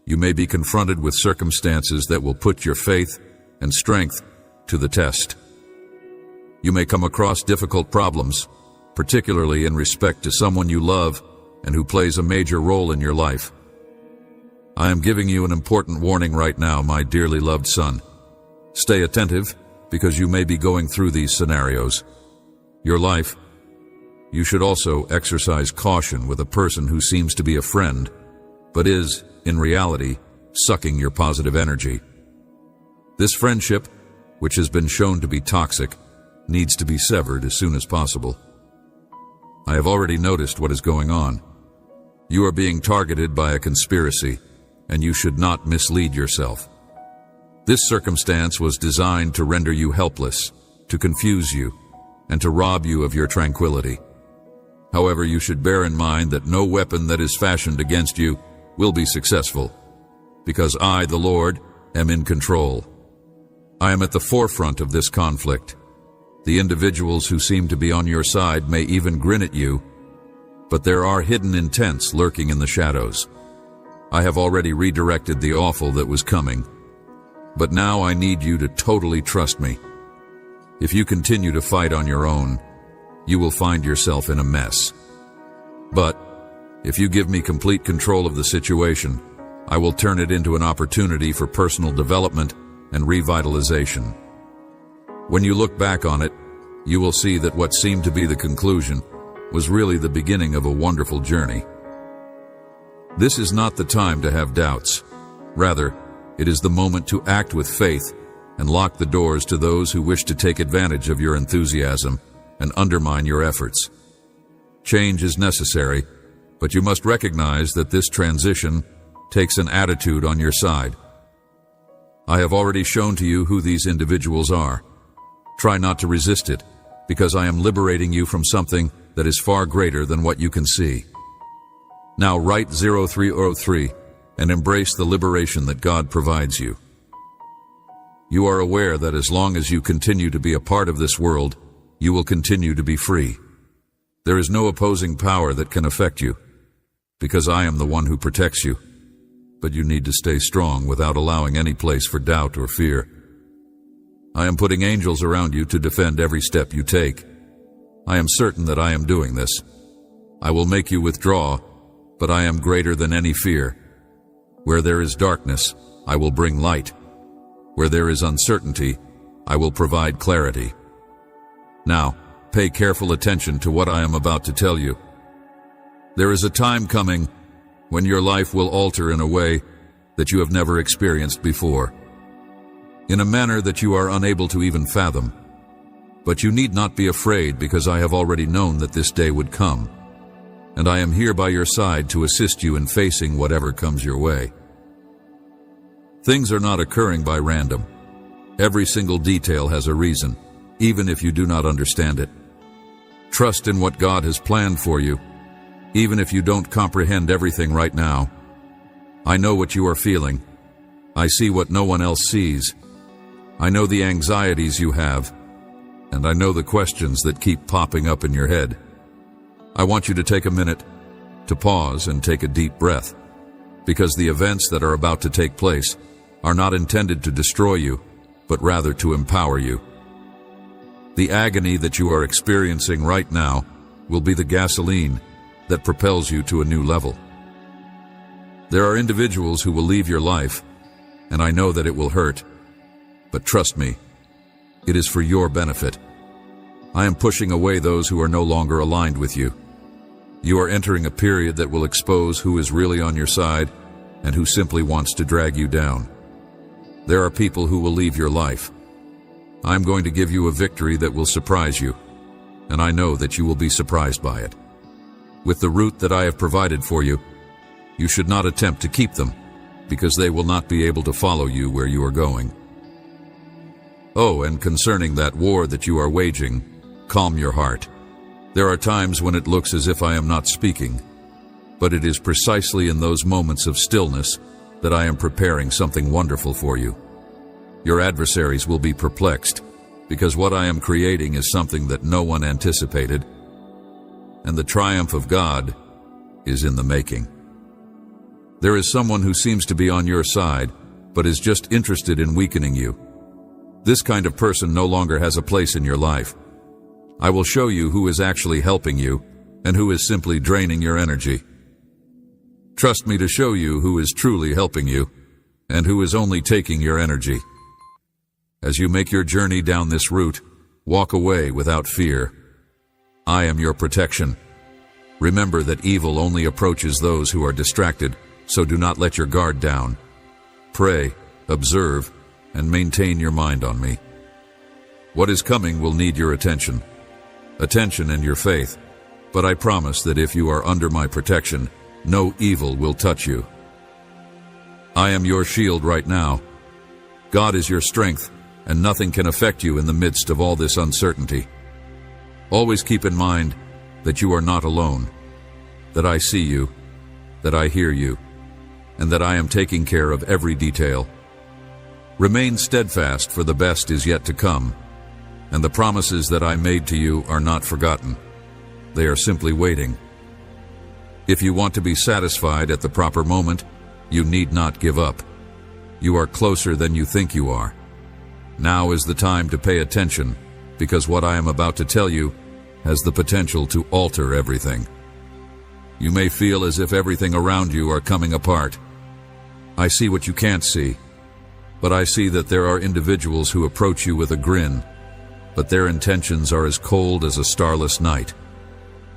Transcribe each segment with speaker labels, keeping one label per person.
Speaker 1: you may be confronted with circumstances that will put your faith and strength to the test. You may come across difficult problems, particularly in respect to someone you love and who plays a major role in your life. I am giving you an important warning right now, my dearly loved son. Stay attentive, because you may be going through these scenarios. Your life, you should also exercise caution with a person who seems to be a friend, but is, in reality, sucking your positive energy. This friendship, which has been shown to be toxic, needs to be severed as soon as possible. I have already noticed what is going on. You are being targeted by a conspiracy, and you should not mislead yourself. This circumstance was designed to render you helpless, to confuse you, and to rob you of your tranquility. However, you should bear in mind that no weapon that is fashioned against you will be successful, because I, the Lord, am in control. I am at the forefront of this conflict. The individuals who seem to be on your side may even grin at you, but there are hidden intents lurking in the shadows. I have already redirected the awful that was coming, but now I need you to totally trust me. If you continue to fight on your own, you will find yourself in a mess. But if you give me complete control of the situation, I will turn it into an opportunity for personal development and revitalization. When you look back on it, you will see that what seemed to be the conclusion was really the beginning of a wonderful journey. This is not the time to have doubts. Rather, it is the moment to act with faith and lock the doors to those who wish to take advantage of your enthusiasm and undermine your efforts. Change is necessary, but you must recognize that this transition takes an attitude on your side. I have already shown to you who these individuals are. Try not to resist it, because I am liberating you from something that is far greater than what you can see. Now write 0303 and embrace the liberation that God provides you. You are aware that as long as you continue to be a part of this world, you will continue to be free. There is no opposing power that can affect you, because I am the one who protects you. But you need to stay strong without allowing any place for doubt or fear. I am putting angels around you to defend every step you take. I am certain that I am doing this. I will make you withdraw, but I am greater than any fear. Where there is darkness, I will bring light. Where there is uncertainty, I will provide clarity. Now, pay careful attention to what I am about to tell you. There is a time coming when your life will alter in a way that you have never experienced before, in a manner that you are unable to even fathom. But you need not be afraid, because I have already known that this day would come, and I am here by your side to assist you in facing whatever comes your way. Things are not occurring by random. Every single detail has a reason, even if you do not understand it. Trust in what God has planned for you, even if you don't comprehend everything right now. I know what you are feeling. I see what no one else sees. I know the anxieties you have, and I know the questions that keep popping up in your head. I want you to take a minute to pause and take a deep breath, because the events that are about to take place are not intended to destroy you, but rather to empower you. The agony that you are experiencing right now will be the gasoline that propels you to a new level. There are individuals who will leave your life, and I know that it will hurt, but trust me, it is for your benefit. I am pushing away those who are no longer aligned with you. You are entering a period that will expose who is really on your side and who simply wants to drag you down. There are people who will leave your life. I am going to give you a victory that will surprise you, and I know that you will be surprised by it. With the route that I have provided for you, you should not attempt to keep them, because they will not be able to follow you where you are going. Oh, and concerning that war that you are waging, calm your heart. There are times when it looks as if I am not speaking, but it is precisely in those moments of stillness that I am preparing something wonderful for you. Your adversaries will be perplexed, because what I am creating is something that no one anticipated, and the triumph of God is in the making. There is someone who seems to be on your side, but is just interested in weakening you. This kind of person no longer has a place in your life. I will show you who is actually helping you and who is simply draining your energy. Trust me to show you who is truly helping you and who is only taking your energy. As you make your journey down this route, walk away without fear. I am your protection. Remember that evil only approaches those who are distracted, so do not let your guard down. Pray, observe, and maintain your mind on me. What is coming will need your attention and your faith, but I promise that if you are under my protection, no evil will touch you. I am your shield right now. God is your strength, and nothing can affect you in the midst of all this uncertainty. Always keep in mind that you are not alone, that I see you, that I hear you, and that I am taking care of every detail. Remain steadfast, for the best is yet to come, and the promises that I made to you are not forgotten. They are simply waiting. If you want to be satisfied at the proper moment, you need not give up. You are closer than you think you are. Now is the time to pay attention, because what I am about to tell you has the potential to alter everything. You may feel as if everything around you are coming apart. I see what you can't see, but I see that there are individuals who approach you with a grin, but their intentions are as cold as a starless night.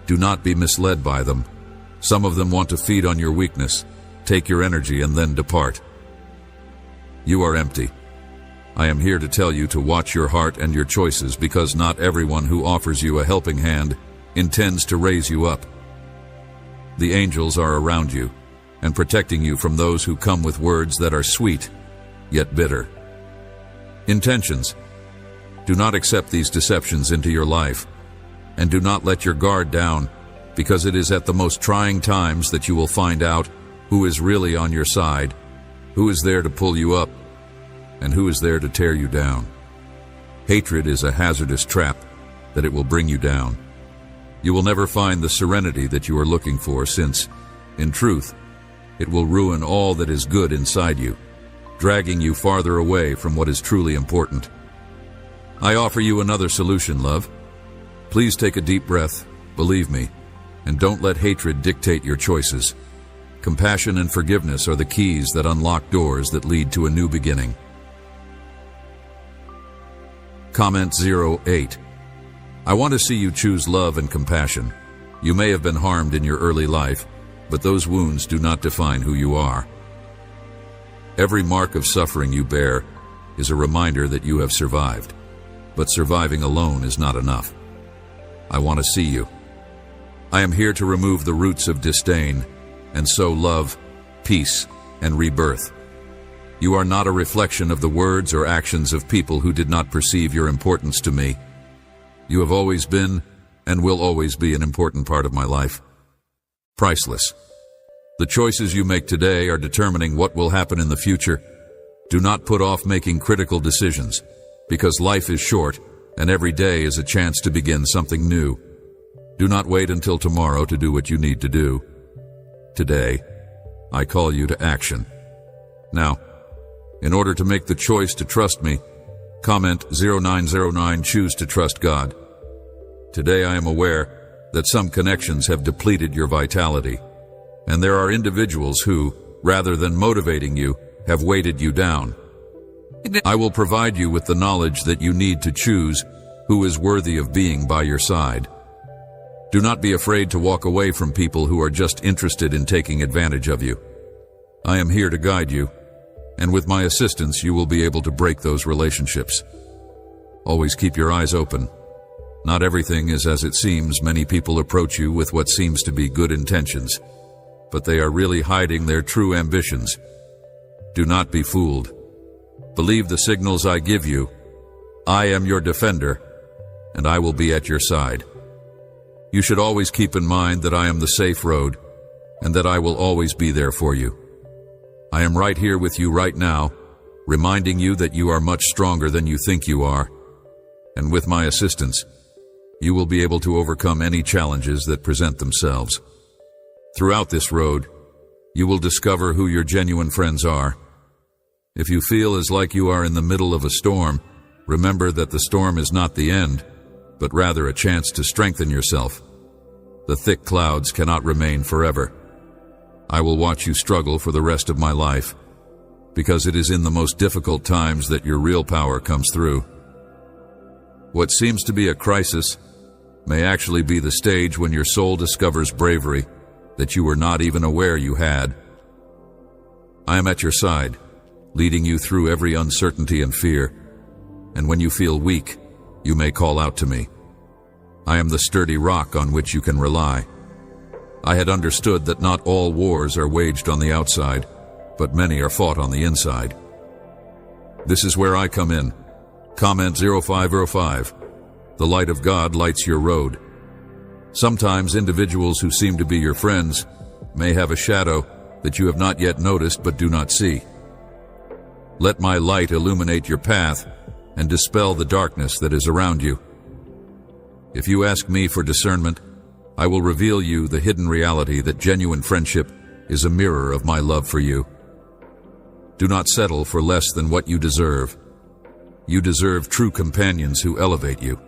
Speaker 1: Do not be misled by them. Some of them want to feed on your weakness, take your energy, and then depart. You are empty. I am here to tell you to watch your heart and your choices, because not everyone who offers you a helping hand intends to raise you up. The angels are around you and protecting you from those who come with words that are sweet, yet bitter. Intentions. Do not accept these deceptions into your life, and do not let your guard down, because it is at the most trying times that you will find out who is really on your side, who is there to pull you up, and who is there to tear you down. Hatred is a hazardous trap that it will bring you down. You will never find the serenity that you are looking for, since, in truth, it will ruin all that is good inside you, dragging you farther away from what is truly important. I offer you another solution, love. Please take a deep breath, believe me, and don't let hatred dictate your choices. Compassion and forgiveness are the keys that unlock doors that lead to a new beginning. Comment 08. I want to see you choose love and compassion. You may have been harmed in your early life, but those wounds do not define who you are. Every mark of suffering you bear is a reminder that you have survived, but surviving alone is not enough. I want to see you. I am here to remove the roots of disdain and sow love, peace, and rebirth. You are not a reflection of the words or actions of people who did not perceive your importance to me. You have always been and will always be an important part of my life. Priceless. The choices you make today are determining what will happen in the future. Do not put off making critical decisions, because life is short and every day is a chance to begin something new. Do not wait until tomorrow to do what you need to do. Today, I call you to action. Now, in order to make the choice to trust me, comment 0909 choose to trust God. Today I am aware that some connections have depleted your vitality, and there are individuals who, rather than motivating you, have weighted you down. I will provide you with the knowledge that you need to choose who is worthy of being by your side. Do not be afraid to walk away from people who are just interested in taking advantage of you. I am here to guide you, and with my assistance you will be able to break those relationships. Always keep your eyes open. Not everything is as it seems. Many people approach you with what seems to be good intentions, but they are really hiding their true ambitions. Do not be fooled. Believe the signals I give you. I am your defender, and I will be at your side. You should always keep in mind that I am the safe road, and that I will always be there for you. I am right here with you right now, reminding you that you are much stronger than you think you are, and with my assistance, you will be able to overcome any challenges that present themselves. Throughout this road, You will discover who your genuine friends are. If you feel as like you are in the middle of a storm, remember that the storm is not the end, but rather a chance to strengthen yourself. The thick clouds cannot remain forever. I will watch you struggle for the rest of my life, because it is in the most difficult times that your real power comes through. What seems to be a crisis may actually be the stage when your soul discovers bravery that you were not even aware you had. I am at your side, leading you through every uncertainty and fear, and when you feel weak, you may call out to me. I am the sturdy rock on which you can rely. I had understood that not all wars are waged on the outside, but many are fought on the inside. This is where I come in. Comment 0505. The light of God lights your road. Sometimes individuals who seem to be your friends may have a shadow that you have not yet noticed but do not see. Let my light illuminate your path and dispel the darkness that is around you. If you ask me for discernment, I will reveal you the hidden reality that genuine friendship is a mirror of my love for you. Do not settle for less than what you deserve. You deserve true companions who elevate you.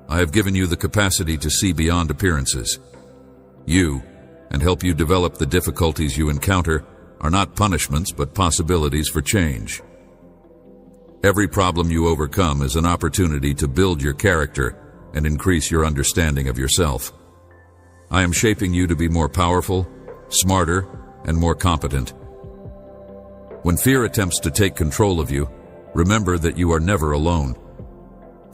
Speaker 1: I have given you the capacity to see beyond appearances. You, and help you develop the difficulties you encounter, are not punishments but possibilities for change. Every problem you overcome is an opportunity to build your character and increase your understanding of yourself. I am shaping you to be more powerful, smarter, and more competent. When fear attempts to take control of you, remember that you are never alone.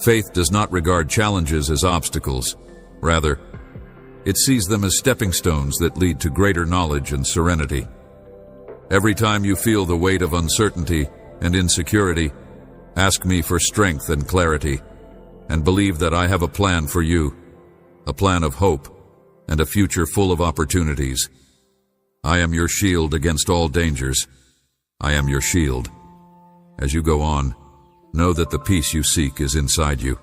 Speaker 1: Faith does not regard challenges as obstacles. Rather, it sees them as stepping stones that lead to greater knowledge and serenity. Every time you feel the weight of uncertainty and insecurity, ask me for strength and clarity, and believe that I have a plan for you, a plan of hope, and a future full of opportunities. I am your shield against all dangers. I am your shield. As you go on, know that the peace you seek is inside you.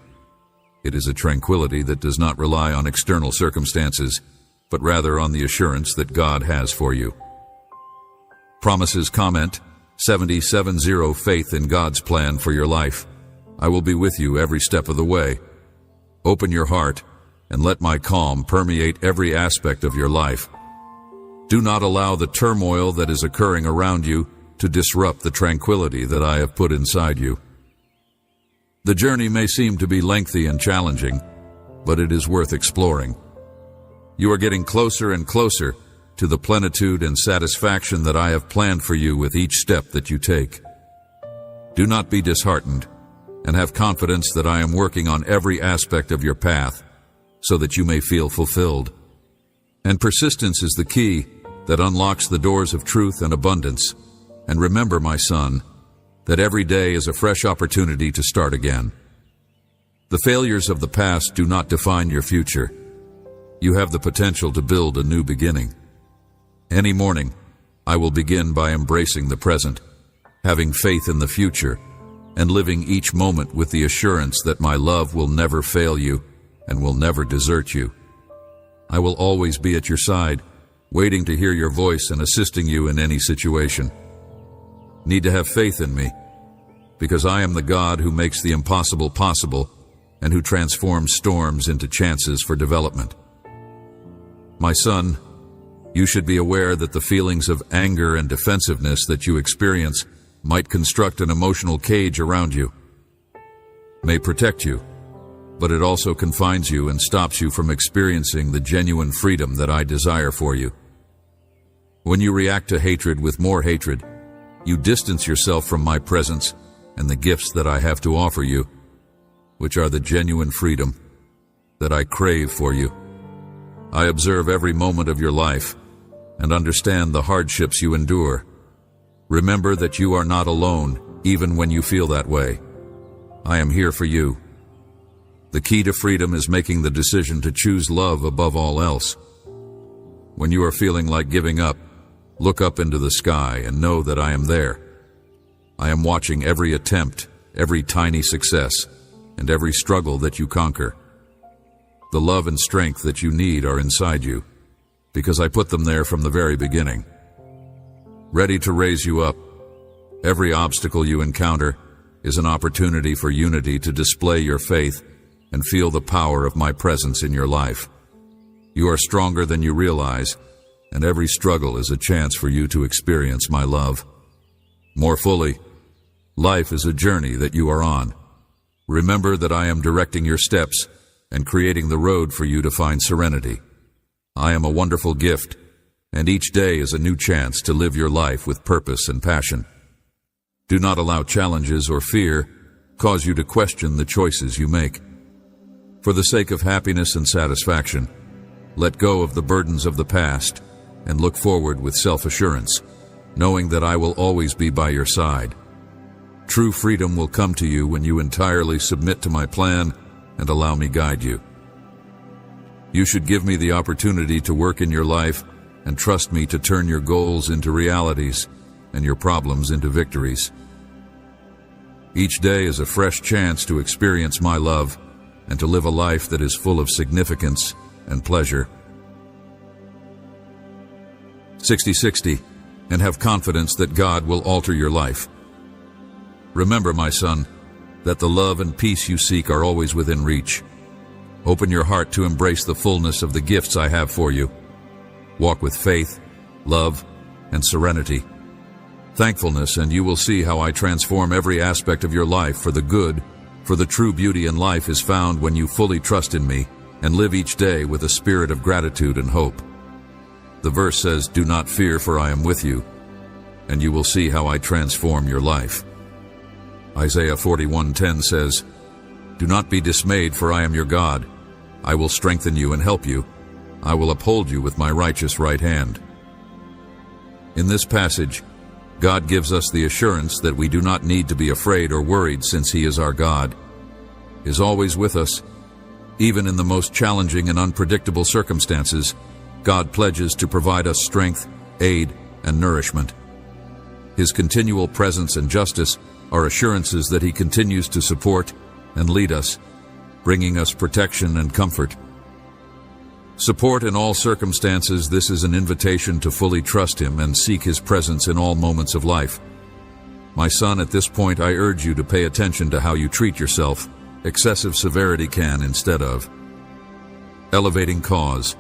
Speaker 1: It is a tranquility that does not rely on external circumstances, but rather on the assurance that God has for you. Promises comment 7070. Faith in God's plan for your life. I will be with you every step of the way. Open your heart and let my calm permeate every aspect of your life. Do not allow the turmoil that is occurring around you to disrupt the tranquility that I have put inside you. The journey may seem to be lengthy and challenging, but it is worth exploring. You are getting closer and closer to the plenitude and satisfaction that I have planned for you with each step that you take. Do not be disheartened, and have confidence that I am working on every aspect of your path so that you may feel fulfilled. And persistence is the key that unlocks the doors of truth and abundance. And remember, my son, that every day is a fresh opportunity to start again. The failures of the past do not define your future. You have the potential to build a new beginning. Any morning, I will begin by embracing the present, having faith in the future, and living each moment with the assurance that my love will never fail you and will never desert you. I will always be at your side, waiting to hear your voice and assisting you in any situation. Need to have faith in me, because I am the God who makes the impossible possible and who transforms storms into chances for development. My son, you should be aware that the feelings of anger and defensiveness that you experience might construct an emotional cage around you. May protect you, but it also confines you and stops you from experiencing the genuine freedom that I desire for you. When you react to hatred with more hatred, you distance yourself from my presence and the gifts that I have to offer you, which are the genuine freedom that I crave for you. I observe every moment of your life and understand the hardships you endure. Remember that you are not alone, even when you feel that way. I am here for you. The key to freedom is making the decision to choose love above all else. When you are feeling like giving up, look up into the sky and know that I am there. I am watching every attempt, every tiny success, and every struggle that you conquer. The love and strength that you need are inside you. because I put them there from the very beginning. Ready to raise you up. Every obstacle you encounter is an opportunity for unity to display your faith and feel the power of my presence in your life. You are stronger than you realize, and every struggle is a chance for you to experience my love. More fully, life is a journey that you are on. Remember that I am directing your steps and creating the road for you to find serenity. I am a wonderful gift, and each day is a new chance to live your life with purpose and passion. Do not allow challenges or fear cause you to question the choices you make. For the sake of happiness and satisfaction, let go of the burdens of the past and look forward with self-assurance, knowing that I will always be by your side. True freedom will come to you when you entirely submit to my plan and allow me guide you. You should give me the opportunity to work in your life and trust me to turn your goals into realities and your problems into victories. Each day is a fresh chance to experience my love and to live a life that is full of significance and pleasure. 60-60, and have confidence that God will alter your life. Remember, my son, that the love and peace you seek are always within reach. Open your heart to embrace the fullness of the gifts I have for you. Walk with faith, love, and serenity. Thankfulness, and you will see how I transform every aspect of your life for the good, for the true beauty in life is found when you fully trust in me and live each day with a spirit of gratitude and hope. The verse says, "Do not fear, for I am with you," and you will see how I transform your life. Isaiah 41:10 says, "Do not be dismayed, for I am your God. I will strengthen you and help you. I will uphold you with my righteous right hand." In this passage, God gives us the assurance that we do not need to be afraid or worried, since He is our God. He is always with us. Even in the most challenging and unpredictable circumstances, God pledges to provide us strength, aid, and nourishment. His continual presence and justice are assurances that He continues to support and lead us, bringing us protection and comfort. Support in all circumstances. This is an invitation to fully trust Him and seek His presence in all moments of life. My son, at this point I urge you to pay attention to how you treat yourself. Excessive severity can, instead of elevating cause.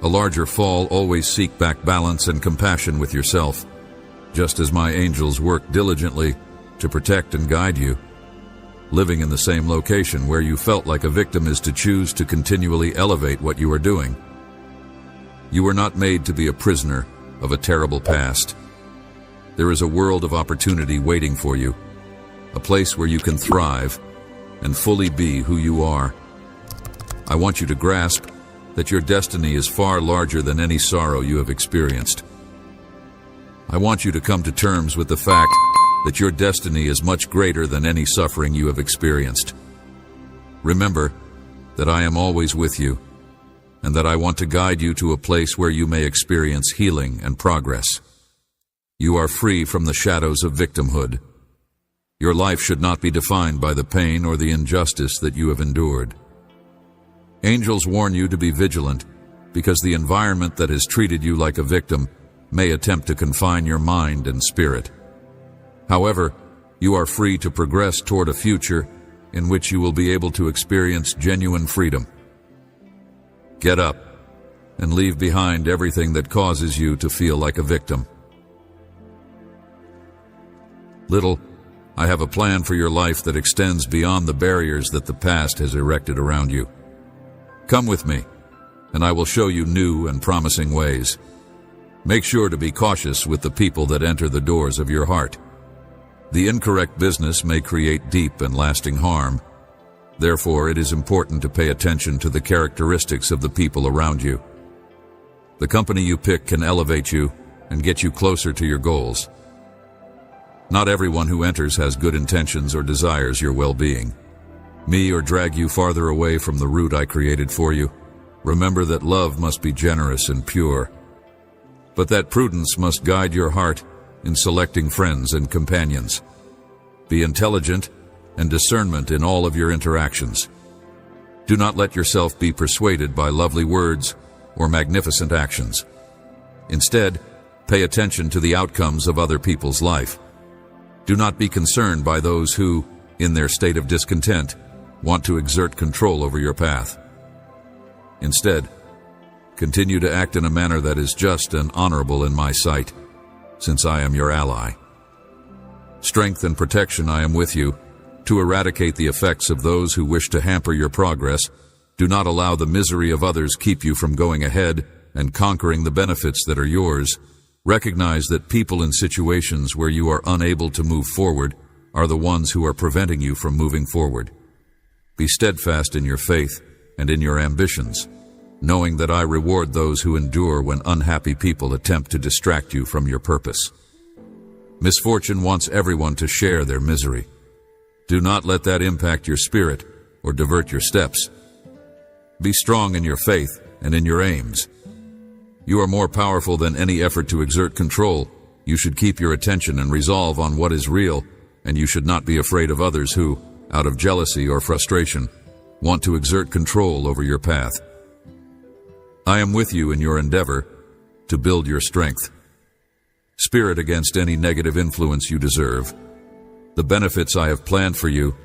Speaker 1: A larger fall, always seek back balance and compassion with yourself. Just as my angels work diligently to protect and guide you. Living in the same location where you felt like a victim is to choose to continually elevate what you are doing. You were not made to be a prisoner of a terrible past. There is a world of opportunity waiting for you, a place where you can thrive and fully be who you are. I want you to grasp that your destiny is far larger than any sorrow you have experienced. I want you to come to terms with the fact that your destiny is much greater than any suffering you have experienced. Remember that I am always with you, and that I want to guide you to a place where you may experience healing and progress. You are free from the shadows of victimhood. Your life should not be defined by the pain or the injustice that you have endured. Angels warn you to be vigilant, because the environment that has treated you like a victim may attempt to confine your mind and spirit. However, you are free to progress toward a future in which you will be able to experience genuine freedom. Get up and leave behind everything that causes you to feel like a victim. Little, I have a plan for your life that extends beyond the barriers that the past has erected around you. Come with me, and I will show you new and promising ways. Make sure to be cautious with the people that enter the doors of your heart. The incorrect business may create deep and lasting harm. Therefore, it is important to pay attention to the characteristics of the people around you. The company you pick can elevate you and get you closer to your goals. Not everyone who enters has good intentions or desires your well-being. Me or drag you farther away from the route I created for you. Remember that love must be generous and pure, but that prudence must guide your heart in selecting friends and companions. Be intelligent and discernment in all of your interactions. Do not let yourself be persuaded by lovely words or magnificent actions. Instead, pay attention to the outcomes of other people's life. Do not be concerned by those who, in their state of discontent, want to exert control over your path. Instead, continue to act in a manner that is just and honorable in my sight, since I am your ally. Strength and protection, I am with you, to eradicate the effects of those who wish to hamper your progress. Do not allow the misery of others keep you from going ahead and conquering the benefits that are yours. Recognize that people in situations where you are unable to move forward are the ones who are preventing you from moving forward. Be steadfast in your faith and in your ambitions, knowing that I reward those who endure when unhappy people attempt to distract you from your purpose. Misfortune wants everyone to share their misery. Do not let that impact your spirit or divert your steps. Be strong in your faith and in your aims. You are more powerful than any effort to exert control. You should keep your attention and resolve on what is real, and you should not be afraid of others who, out of jealousy or frustration, want to exert control over your path. I am with you in your endeavor to build your strength. Spirit against any negative influence you deserve. The benefits I have planned for you.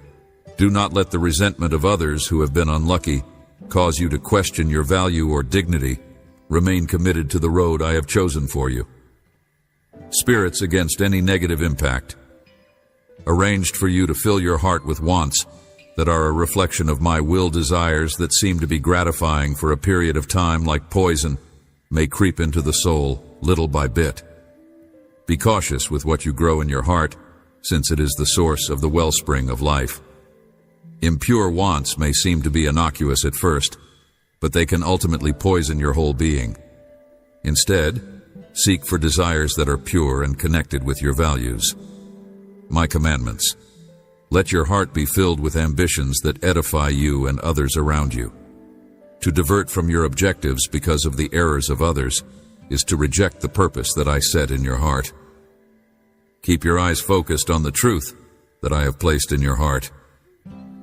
Speaker 1: Do not let the resentment of others who have been unlucky cause you to question your value or dignity. Remain committed to the road I have chosen for you. Spirits against any negative impact. Arranged for you to fill your heart with wants that are a reflection of my will. Desires that seem to be gratifying for a period of time, like poison, may creep into the soul little by bit. Be cautious with what you grow in your heart, since it is the source of the wellspring of life. Impure wants may seem to be innocuous at first, but they can ultimately poison your whole being. Instead, seek for desires that are pure and connected with your values. My commandments. Let your heart be filled with ambitions that edify you and others around you. To divert from your objectives because of the errors of others is to reject the purpose that I set in your heart. Keep your eyes focused on the truth that I have placed in your heart.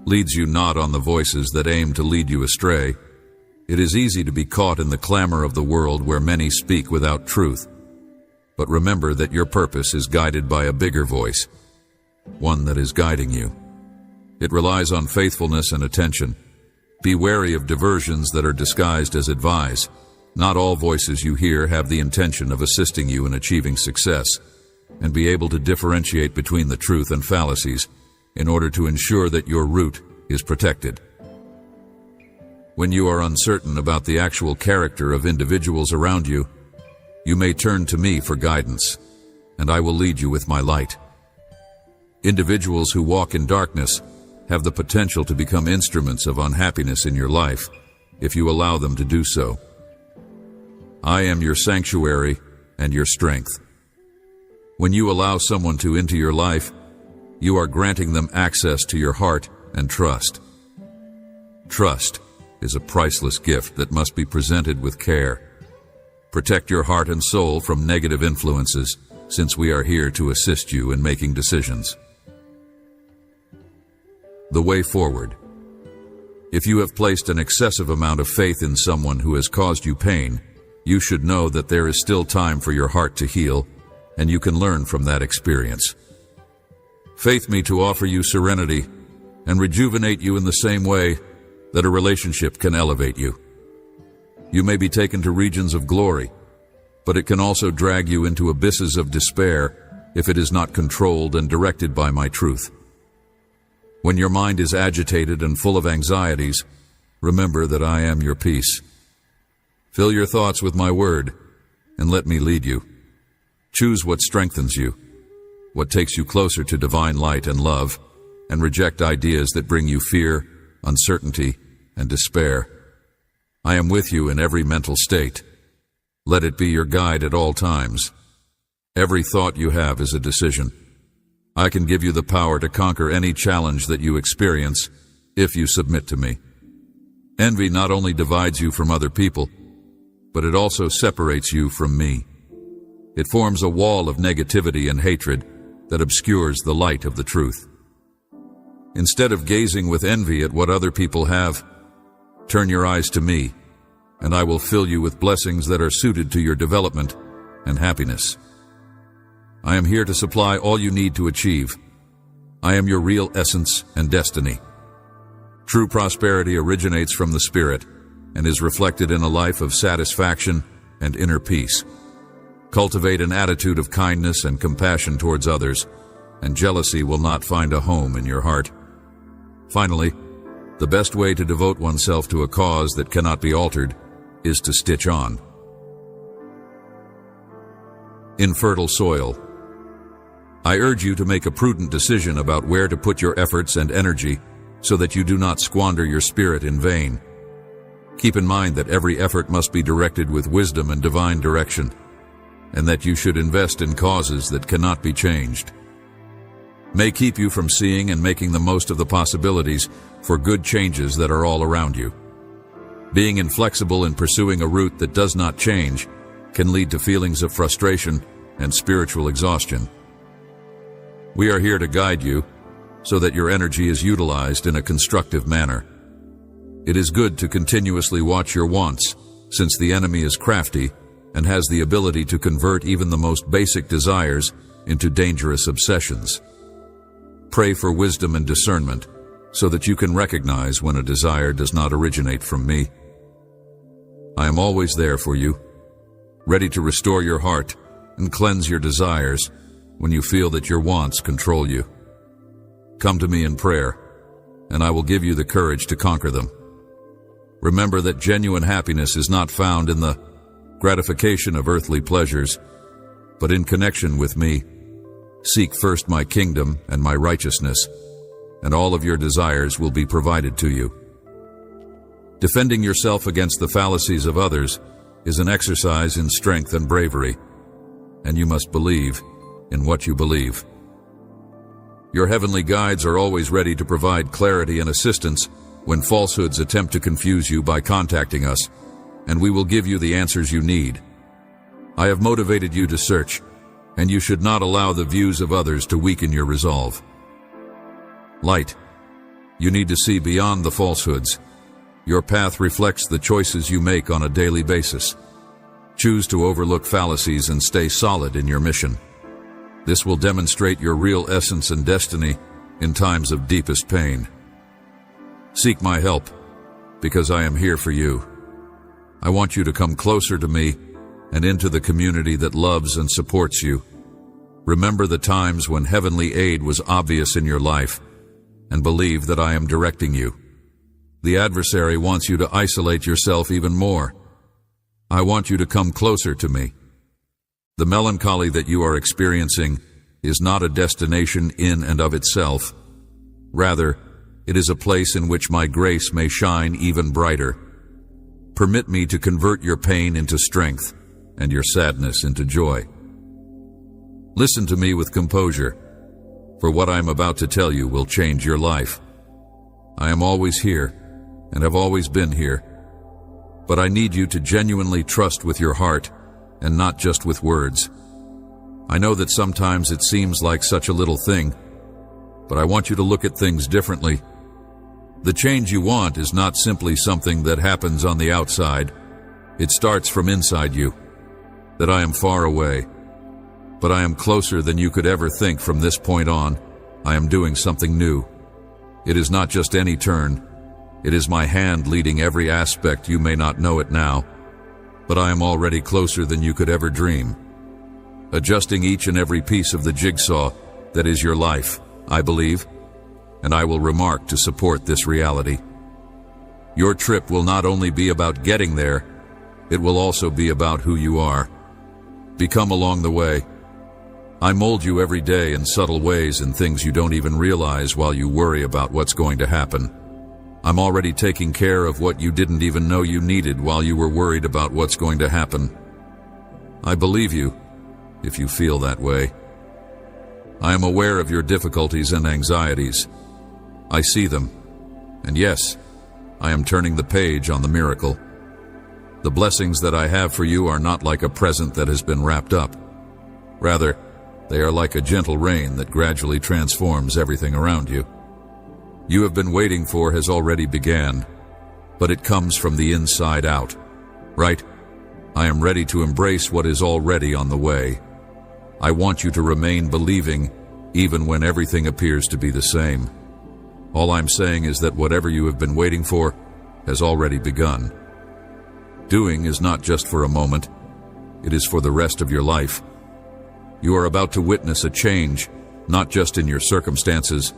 Speaker 1: Leads you not on the voices that aim to lead you astray. It is easy to be caught in the clamor of the world where many speak without truth. But remember that your purpose is guided by a bigger voice, one that is guiding you. It relies on faithfulness and attention. Be wary of diversions that are disguised as advice. Not all voices you hear have the intention of assisting you in achieving success, and be able to differentiate between the truth and fallacies in order to ensure that your route is protected. When you are uncertain about the actual character of individuals around you, you may turn to me for guidance, and I will lead you with my light. Individuals who walk in darkness have the potential to become instruments of unhappiness in your life if you allow them to do so. I am your sanctuary and your strength. When you allow someone into your life, you are granting them access to your heart and trust. Trust is a priceless gift that must be presented with care. Protect your heart and soul from negative influences, since we are here to assist you in making decisions. The way forward. If you have placed an excessive amount of faith in someone who has caused you pain, you should know that there is still time for your heart to heal, and you can learn from that experience. Faith me to offer you serenity and rejuvenate you in the same way that a relationship can elevate you. You may be taken to regions of glory, but it can also drag you into abysses of despair if it is not controlled and directed by my truth. When your mind is agitated and full of anxieties, remember that I am your peace. Fill your thoughts with my word, and let me lead you. Choose what strengthens you, what takes you closer to divine light and love, and reject ideas that bring you fear, uncertainty, and despair. I am with you in every mental state. Let it be your guide at all times. Every thought you have is a decision. I can give you the power to conquer any challenge that you experience if you submit to me. Envy not only divides you from other people, but it also separates you from me. It forms a wall of negativity and hatred that obscures the light of the truth. Instead of gazing with envy at what other people have, turn your eyes to me and I will fill you with blessings that are suited to your development and happiness. I am here to supply all you need to achieve. I am your real essence and destiny. True prosperity originates from the Spirit and is reflected in a life of satisfaction and inner peace. Cultivate an attitude of kindness and compassion towards others, and jealousy will not find a home in your heart. Finally, the best way to devote oneself to a cause that cannot be altered is to stitch on. Infertile soil. I urge you to make a prudent decision about where to put your efforts and energy so that you do not squander your spirit in vain. Keep in mind that every effort must be directed with wisdom and divine direction, and that you should invest in causes that cannot be changed. May keep you from seeing and making the most of the possibilities for good changes that are all around you. Being inflexible in pursuing a route that does not change can lead to feelings of frustration and spiritual exhaustion. We are here to guide you so that your energy is utilized in a constructive manner. It is good to continuously watch your wants, since the enemy is crafty and has the ability to convert even the most basic desires into dangerous obsessions. Pray for wisdom and discernment so that you can recognize when a desire does not originate from me. I am always there for you, ready to restore your heart and cleanse your desires when you feel that your wants control you. Come to me in prayer, and I will give you the courage to conquer them. Remember that genuine happiness is not found in the gratification of earthly pleasures, but in connection with me. Seek first my kingdom and my righteousness, and all of your desires will be provided to you. Defending yourself against the fallacies of others is an exercise in strength and bravery, and you must believe in what you believe. Your heavenly guides are always ready to provide clarity and assistance when falsehoods attempt to confuse you by contacting us, and we will give you the answers you need. I have motivated you to search, and you should not allow the views of others to weaken your resolve. Light. You need to see beyond the falsehoods. Your path reflects the choices you make on a daily basis. Choose to overlook fallacies and stay solid in your mission. This will demonstrate your real essence and destiny in times of deepest pain. Seek my help, because I am here for you. I want you to come closer to me and into the community that loves and supports you. Remember the times when heavenly aid was obvious in your life, and believe that I am directing you. The adversary wants you to isolate yourself even more. I want you to come closer to me. The melancholy that you are experiencing is not a destination in and of itself. Rather, it is a place in which my grace may shine even brighter. Permit me to convert your pain into strength and your sadness into joy. Listen to me with composure, for what I am about to tell you will change your life. I am always here and have always been here, but I need you to genuinely trust with your heart and not just with words. I know that sometimes it seems like such a little thing, but I want you to look at things differently. The change you want is not simply something that happens on the outside. It starts from inside you. That I am far away, but I am closer than you could ever think from this point on. I am doing something new. It is not just any turn. It is my hand leading every aspect. You may not know it now, but I am already closer than you could ever dream. Adjusting each and every piece of the jigsaw that is your life, I believe, and I will remark to support this reality. Your trip will not only be about getting there, it will also be about who you are. Become along the way. I mold you every day in subtle ways in things you don't even realize while you worry about what's going to happen. I'm already taking care of what you didn't even know you needed while you were worried about what's going to happen. I believe you, if you feel that way. I am aware of your difficulties and anxieties. I see them, and yes, I am turning the page on the miracle. The blessings that I have for you are not like a present that has been wrapped up. Rather, they are like a gentle rain that gradually transforms everything around you. You have been waiting for has already began, but it comes from the inside out. right? I am ready to embrace what is already on the way. I want you to remain believing, even when everything appears to be the same. All I'm saying is that whatever you have been waiting for has already begun. Doing is not just for a moment, it is for the rest of your life. You are about to witness a change, not just in your circumstances,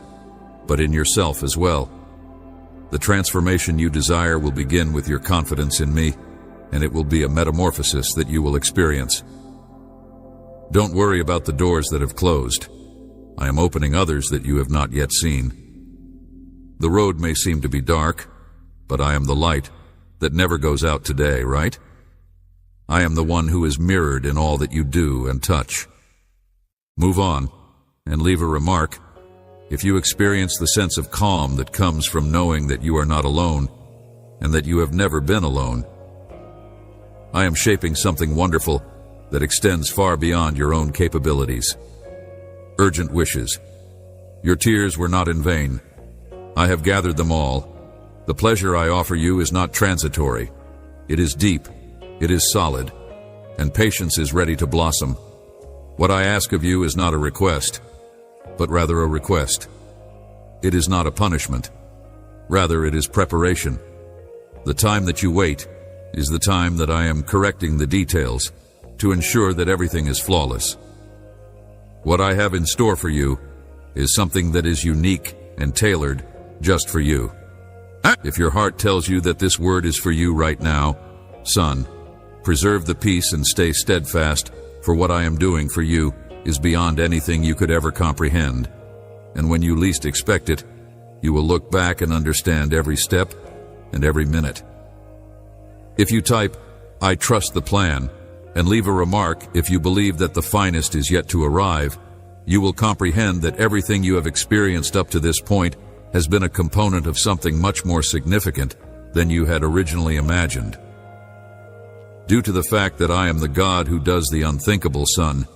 Speaker 1: but in yourself as well. The transformation you desire will begin with your confidence in me, and it will be a metamorphosis that you will experience. Don't worry about the doors that have closed. I am opening others that you have not yet seen. The road may seem to be dark, but I am the light that never goes out today, right? I am the one who is mirrored in all that you do and touch. Move on and leave a remark if you experience the sense of calm that comes from knowing that you are not alone and that you have never been alone. I am shaping something wonderful that extends far beyond your own capabilities. Urgent wishes. Your tears were not in vain. I have gathered them all. The pleasure I offer you is not transitory. It is deep, it is solid, and patience is ready to blossom. What I ask of you is not a request, but rather a request. It is not a punishment. Rather, it is preparation. The time that you wait is the time that I am correcting the details to ensure that everything is flawless. What I have in store for you is something that is unique and tailored just for you. If your heart tells you that this word is for you right now, son, preserve the peace and stay steadfast, for what I am doing for you is beyond anything you could ever comprehend. And when you least expect it, you will look back and understand every step and every minute. If you type, "I trust the plan," and leave a remark if you believe that the finest is yet to arrive, you will comprehend that everything you have experienced up to this point has been a component of something much more significant than you had originally imagined. Due to the fact that I am the God who does the unthinkable, son,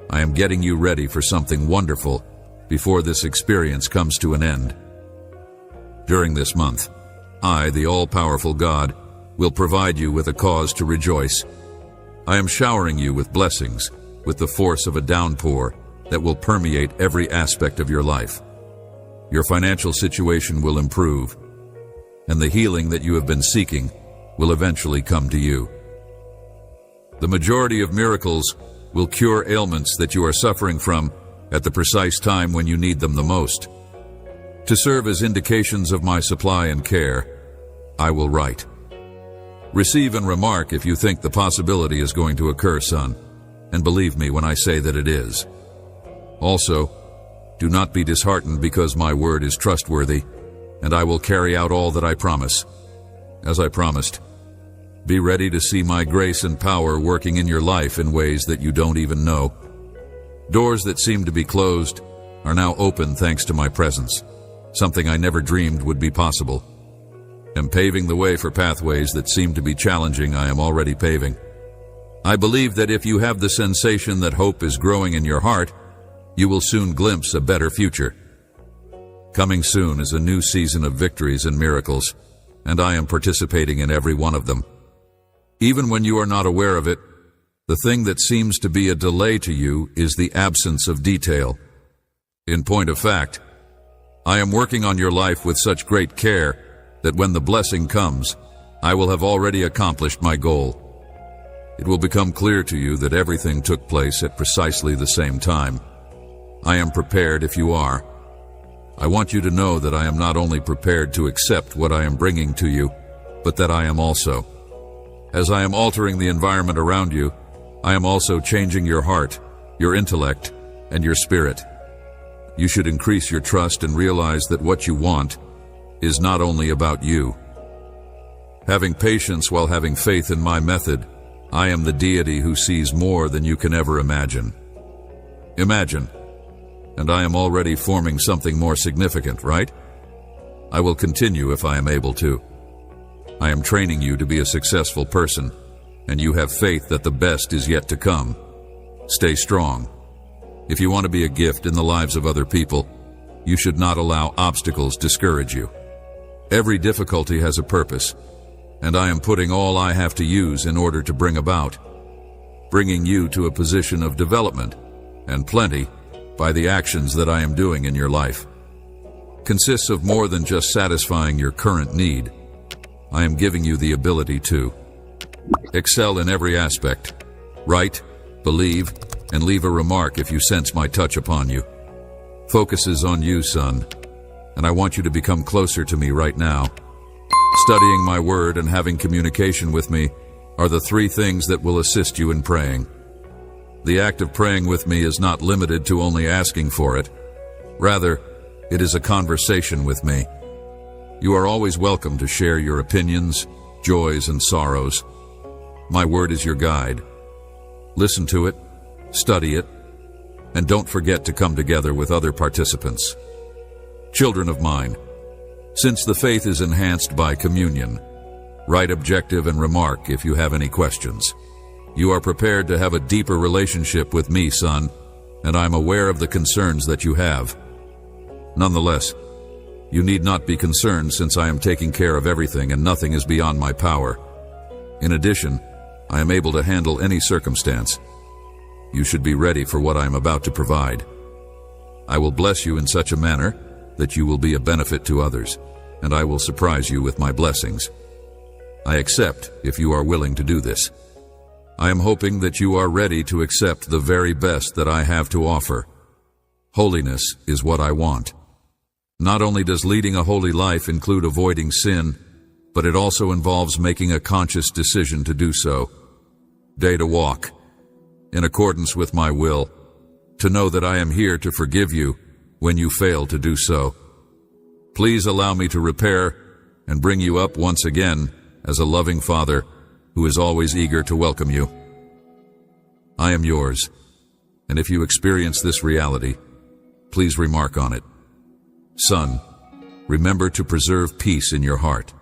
Speaker 1: I am getting you ready for something wonderful before this experience comes to an end. During this month, I, the all-powerful God, will provide you with a cause to rejoice. I am showering you with blessings, with the force of a downpour that will permeate every aspect of your life. Your financial situation will improve, and the healing that you have been seeking will eventually come to you. The majority of miracles will cure ailments that you are suffering from at the precise time when you need them the most. To serve as indications of my supply and care, I will write. Receive and remark if you think the possibility is going to occur, son, and believe me when I say that it is. Also, do not be disheartened because my word is trustworthy, and I will carry out all that I promise. As I promised, be ready to see my grace and power working in your life in ways that you don't even know. Doors that seemed to be closed are now open thanks to my presence, something I never dreamed would be possible. And paving the way for pathways that seem to be challenging, I am already paving. I believe that if you have the sensation that hope is growing in your heart, you will soon glimpse a better future. Coming soon is a new season of victories and miracles, and I am participating in every one of them. Even when you are not aware of it, the thing that seems to be a delay to you is the absence of detail. In point of fact, I am working on your life with such great care that when the blessing comes, I will have already accomplished my goal. It will become clear to you that everything took place at precisely the same time. I am prepared if you are. I want you to know that I am not only prepared to accept what I am bringing to you, but that I am also. As I am altering the environment around you, I am also changing your heart, your intellect, and your spirit. You should increase your trust and realize that what you want is not only about you. Having patience while having faith in my method, I am the deity who sees more than you can ever imagine. Imagine, and I am already forming something more significant, right? I will continue if I am able to. I am training you to be a successful person, and you have faith that the best is yet to come. Stay strong. If you want to be a gift in the lives of other people, you should not allow obstacles discourage you. Every difficulty has a purpose, and I am putting all I have to use in order to bringing you to a position of development and plenty by the actions that I am doing in your life. Consists of more than just satisfying your current need. I am giving you the ability to excel in every aspect, write, believe, and leave a remark if you sense my touch upon you. Focuses on you, son, and I want you to become closer to me right now. Studying my word and having communication with me are the three things that will assist you in praying. The act of praying with me is not limited to only asking for it. Rather, it is a conversation with me. You are always welcome to share your opinions, joys, and sorrows. My word is your guide. Listen to it, study it, and don't forget to come together with other participants. Children of mine, since the faith is enhanced by communion, write objective and remark if you have any questions. You are prepared to have a deeper relationship with me, son, and I am aware of the concerns that you have. Nonetheless, you need not be concerned since I am taking care of everything and nothing is beyond my power. In addition, I am able to handle any circumstance. You should be ready for what I am about to provide. I will bless you in such a manner that you will be a benefit to others, and I will surprise you with my blessings. I accept if you are willing to do this. I am hoping that you are ready to accept the very best that I have to offer. Holiness is what I want. Not only does leading a holy life include avoiding sin, but it also involves making a conscious decision to do so. Day to walk, in accordance with my will, to know that I am here to forgive you when you fail to do so. Please allow me to repair and bring you up once again as a loving father who is always eager to welcome you. I am yours, and if you experience this reality, please remark on it. Son, remember to preserve peace in your heart.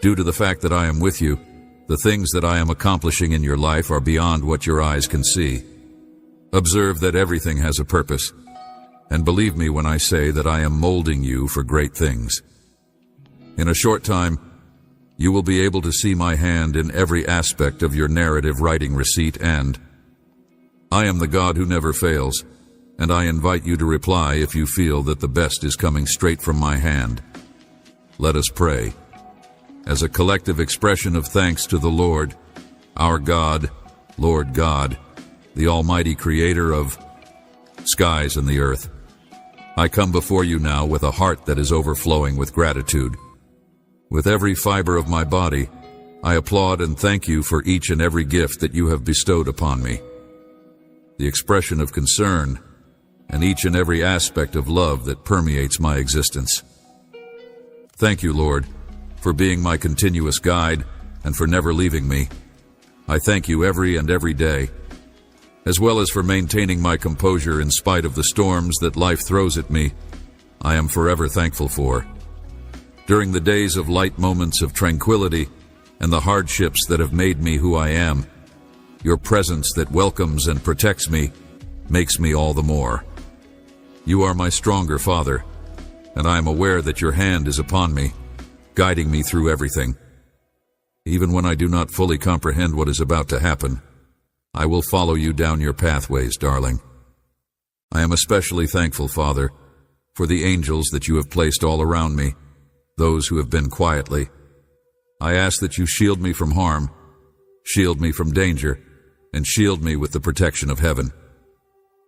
Speaker 1: Due to the fact that I am with you, the things that I am accomplishing in your life are beyond what your eyes can see. Observe that everything has a purpose, and believe me when I say that I am molding you for great things. In a short time, you will be able to see my hand in every aspect of your narrative writing receipt, and I am the God who never fails, and I invite you to reply if you feel that the best is coming straight from my hand. Let us pray. As a collective expression of thanks to the Lord, our God, Lord God, the Almighty Creator of skies and the earth, I come before you now with a heart that is overflowing with gratitude. With every fiber of my body, I applaud and thank you for each and every gift that you have bestowed upon me. The expression of concern and each and every aspect of love that permeates my existence. Thank you, Lord, for being my continuous guide and for never leaving me. I thank you every day, as well as for maintaining my composure in spite of the storms that life throws at me. I am forever thankful for. During the days of light moments of tranquility and the hardships that have made me who I am, your presence that welcomes and protects me makes me all the more. You are my stronger Father, and I am aware that your hand is upon me, guiding me through everything. Even when I do not fully comprehend what is about to happen, I will follow you down your pathways, darling. I am especially thankful, Father, for the angels that you have placed all around me, those who have been quietly. I ask that you shield me from harm, shield me from danger, and shield me with the protection of heaven.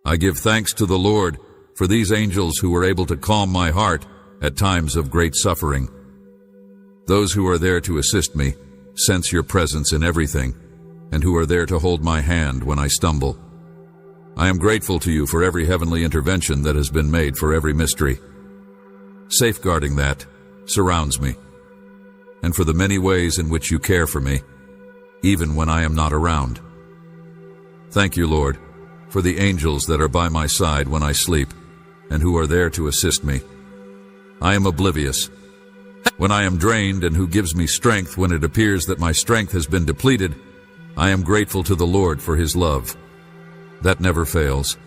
Speaker 1: I give thanks to the Lord for these angels who were able to calm my heart at times of great suffering. Those who are there to assist me sense your presence in everything, and who are there to hold my hand when I stumble. I am grateful to you for every heavenly intervention that has been made for every mystery. Safeguarding that surrounds me, and for the many ways in which you care for me, even when I am not around. Thank you, Lord, for the angels that are by my side when I sleep, and who are there to assist me. I am oblivious when I am drained, and who gives me strength when it appears that my strength has been depleted. I am grateful to the Lord for his love that never fails,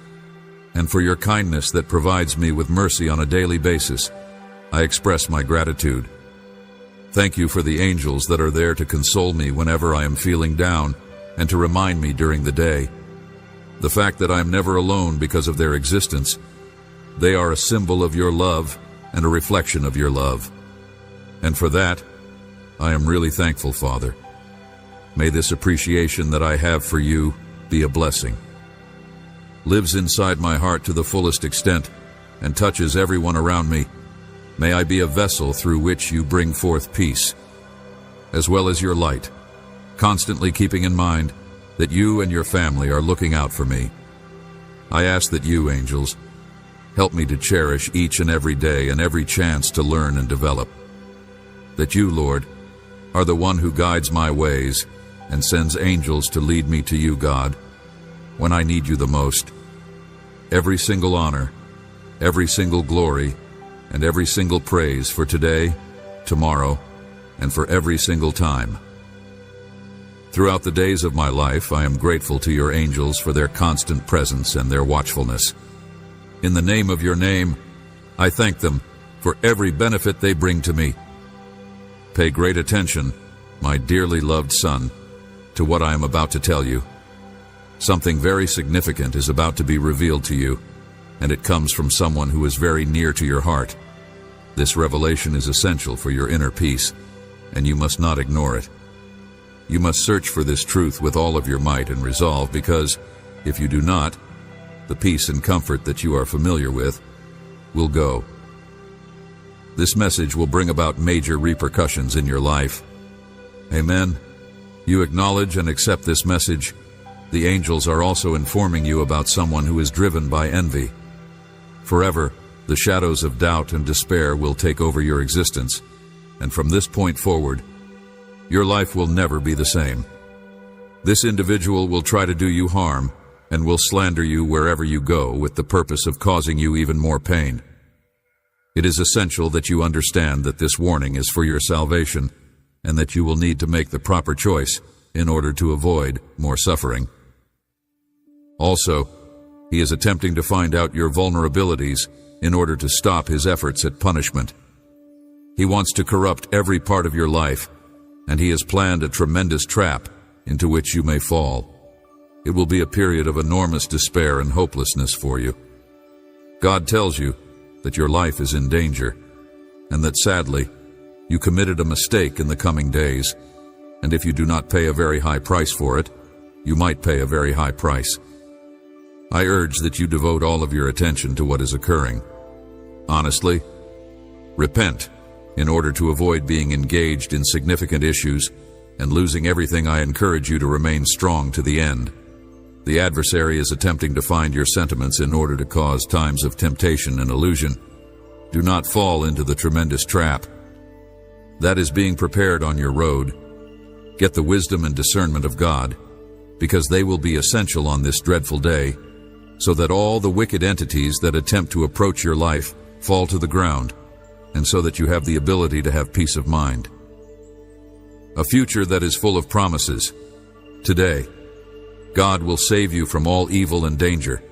Speaker 1: and for your kindness that provides me with mercy on a daily basis. I express my gratitude. Thank you for the angels that are there to console me whenever I am feeling down and to remind me during the day. The fact that I am never alone because of their existence. They are a symbol of your love and a reflection of your love. And for that, I am really thankful, Father. May this appreciation that I have for you be a blessing. Lives inside my heart to the fullest extent and touches everyone around me. May I be a vessel through which you bring forth peace, as well as your light, constantly keeping in mind that you and your family are looking out for me. I ask that you, angels, help me to cherish each and every day and every chance to learn and develop. That you, Lord, are the one who guides my ways and sends angels to lead me to you, God, when I need you the most. Every single honor, every single glory, and every single praise for today, tomorrow, and for every single time. Throughout the days of my life, I am grateful to your angels for their constant presence and their watchfulness. In the name of your name, I thank them for every benefit they bring to me. Pay great attention, my dearly loved son, to what I am about to tell you. Something very significant is about to be revealed to you, and it comes from someone who is very near to your heart. This revelation is essential for your inner peace, and you must not ignore it. You must search for this truth with all of your might and resolve, because if you do not, the peace and comfort that you are familiar with will go. This message will bring about major repercussions in your life. Amen. You acknowledge and accept this message. The angels are also informing you about someone who is driven by envy. Forever, the shadows of doubt and despair will take over your existence, and from this point forward, your life will never be the same. This individual will try to do you harm and will slander you wherever you go with the purpose of causing you even more pain. It is essential that you understand that this warning is for your salvation and that you will need to make the proper choice in order to avoid more suffering. Also, he is attempting to find out your vulnerabilities in order to stop his efforts at punishment. He wants to corrupt every part of your life, and he has planned a tremendous trap into which you may fall. It will be a period of enormous despair and hopelessness for you. God tells you that your life is in danger, and that sadly, you committed a mistake in the coming days, and if you do not pay a very high price for it, you might pay a very high price. I urge that you devote all of your attention to what is occurring. Honestly, repent in order to avoid being engaged in significant issues and losing everything. I encourage you to remain strong to the end. The adversary is attempting to find your sentiments in order to cause times of temptation and illusion. Do not fall into the tremendous trap that is being prepared on your road. Get the wisdom and discernment of God, because they will be essential on this dreadful day, so that all the wicked entities that attempt to approach your life fall to the ground, and so that you have the ability to have peace of mind. A future that is full of promises. Today, God will save you from all evil and danger.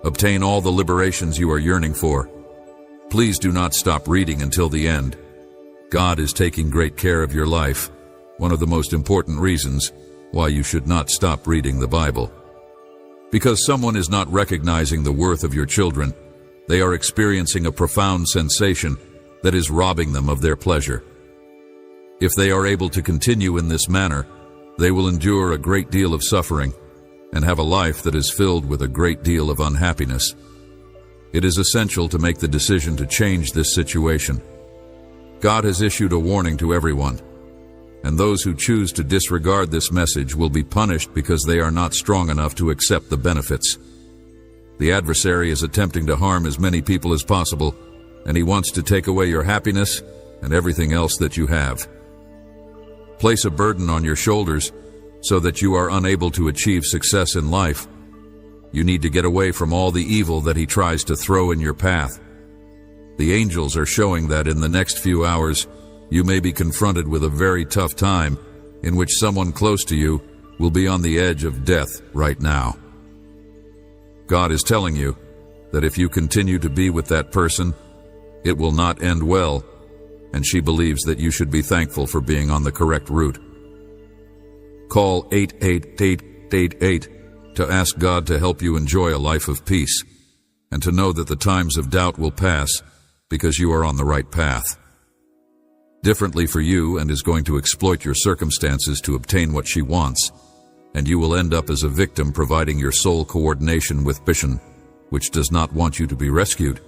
Speaker 1: Obtain all the liberations you are yearning for. Please do not stop reading until the end. God is taking great care of your life, one of the most important reasons why you should not stop reading the Bible. Because someone is not recognizing the worth of your children, they are experiencing a profound sensation that is robbing them of their pleasure. If they are able to continue in this manner, they will endure a great deal of suffering and have a life that is filled with a great deal of unhappiness. It is essential to make the decision to change this situation. God has issued a warning to everyone, and those who choose to disregard this message will be punished because they are not strong enough to accept the benefits. The adversary is attempting to harm as many people as possible, and he wants to take away your happiness and everything else that you have. Place a burden on your shoulders so that you are unable to achieve success in life. You need to get away from all the evil that he tries to throw in your path. The angels are showing that in the next few hours, you may be confronted with a very tough time in which someone close to you will be on the edge of death right now. God is telling you that if you continue to be with that person, it will not end well, and she believes that you should be thankful for being on the correct route. Call 88888 to ask God to help you enjoy a life of peace, and to know that the times of doubt will pass because you are on the right path. Differently for you, and is going to exploit your circumstances to obtain what she wants, and you will end up as a victim, providing your soul coordination with Bishan, which does not want you to be rescued,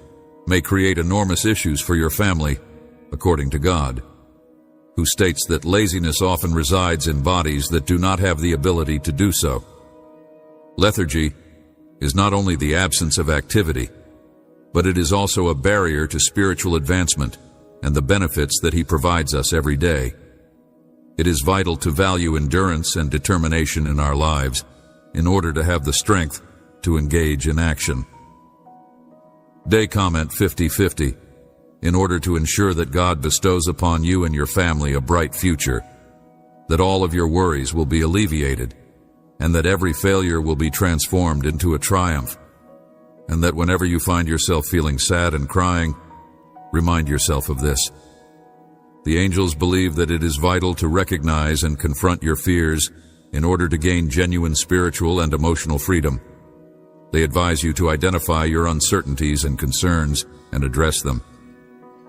Speaker 1: may create enormous issues for your family, according to God, who states that laziness often resides in bodies that do not have the ability to do so. Lethargy is not only the absence of activity, but it is also a barrier to spiritual advancement and the benefits that He provides us every day. It is vital to value endurance and determination in our lives in order to have the strength to engage in action. Day comment 50-50. In order to ensure that God bestows upon you and your family a bright future, that all of your worries will be alleviated, and that every failure will be transformed into a triumph, and that whenever you find yourself feeling sad and crying, remind yourself of this. The angels believe that it is vital to recognize and confront your fears in order to gain genuine spiritual and emotional freedom. They advise you to identify your uncertainties and concerns and address them.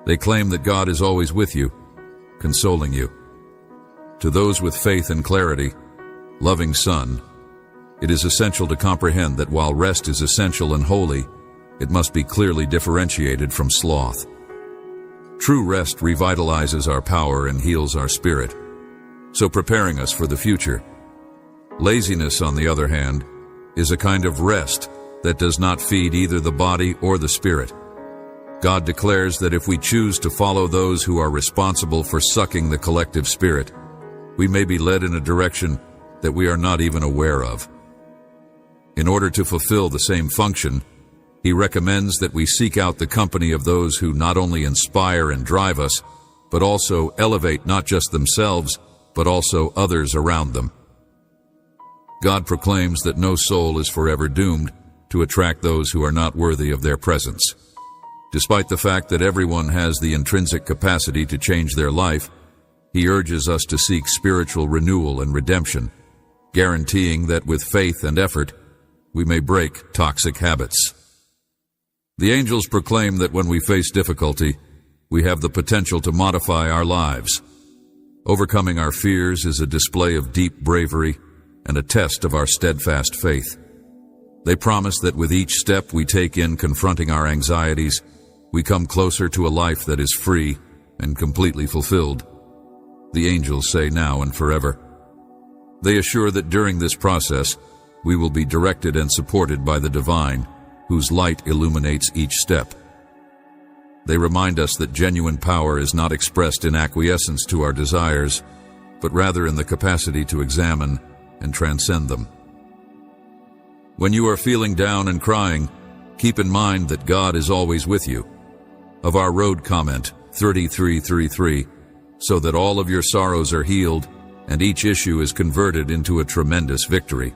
Speaker 1: They claim that God is always with you, consoling you. To those with faith and clarity, loving Son, it is essential to comprehend that while rest is essential and holy, it must be clearly differentiated from sloth. True rest revitalizes our power and heals our spirit, so preparing us for the future. Laziness, on the other hand, is a kind of rest that does not feed either the body or the spirit. God declares that if we choose to follow those who are responsible for sucking the collective spirit, we may be led in a direction that we are not even aware of. In order to fulfill the same function, He recommends that we seek out the company of those who not only inspire and drive us, but also elevate not just themselves, but also others around them. God proclaims that no soul is forever doomed to attract those who are not worthy of their presence. Despite the fact that everyone has the intrinsic capacity to change their life, He urges us to seek spiritual renewal and redemption, guaranteeing that with faith and effort, we may break toxic habits. The angels proclaim that when we face difficulty, we have the potential to modify our lives. Overcoming our fears is a display of deep bravery and a test of our steadfast faith. They promise that with each step we take in confronting our anxieties, we come closer to a life that is free and completely fulfilled. The angels say now and forever. They assure that during this process, we will be directed and supported by the divine, whose light illuminates each step. They remind us that genuine power is not expressed in acquiescence to our desires, but rather in the capacity to examine and transcend them. When you are feeling down and crying, keep in mind that God is always with you. Of our road comment 3333, so that all of your sorrows are healed and each issue is converted into a tremendous victory.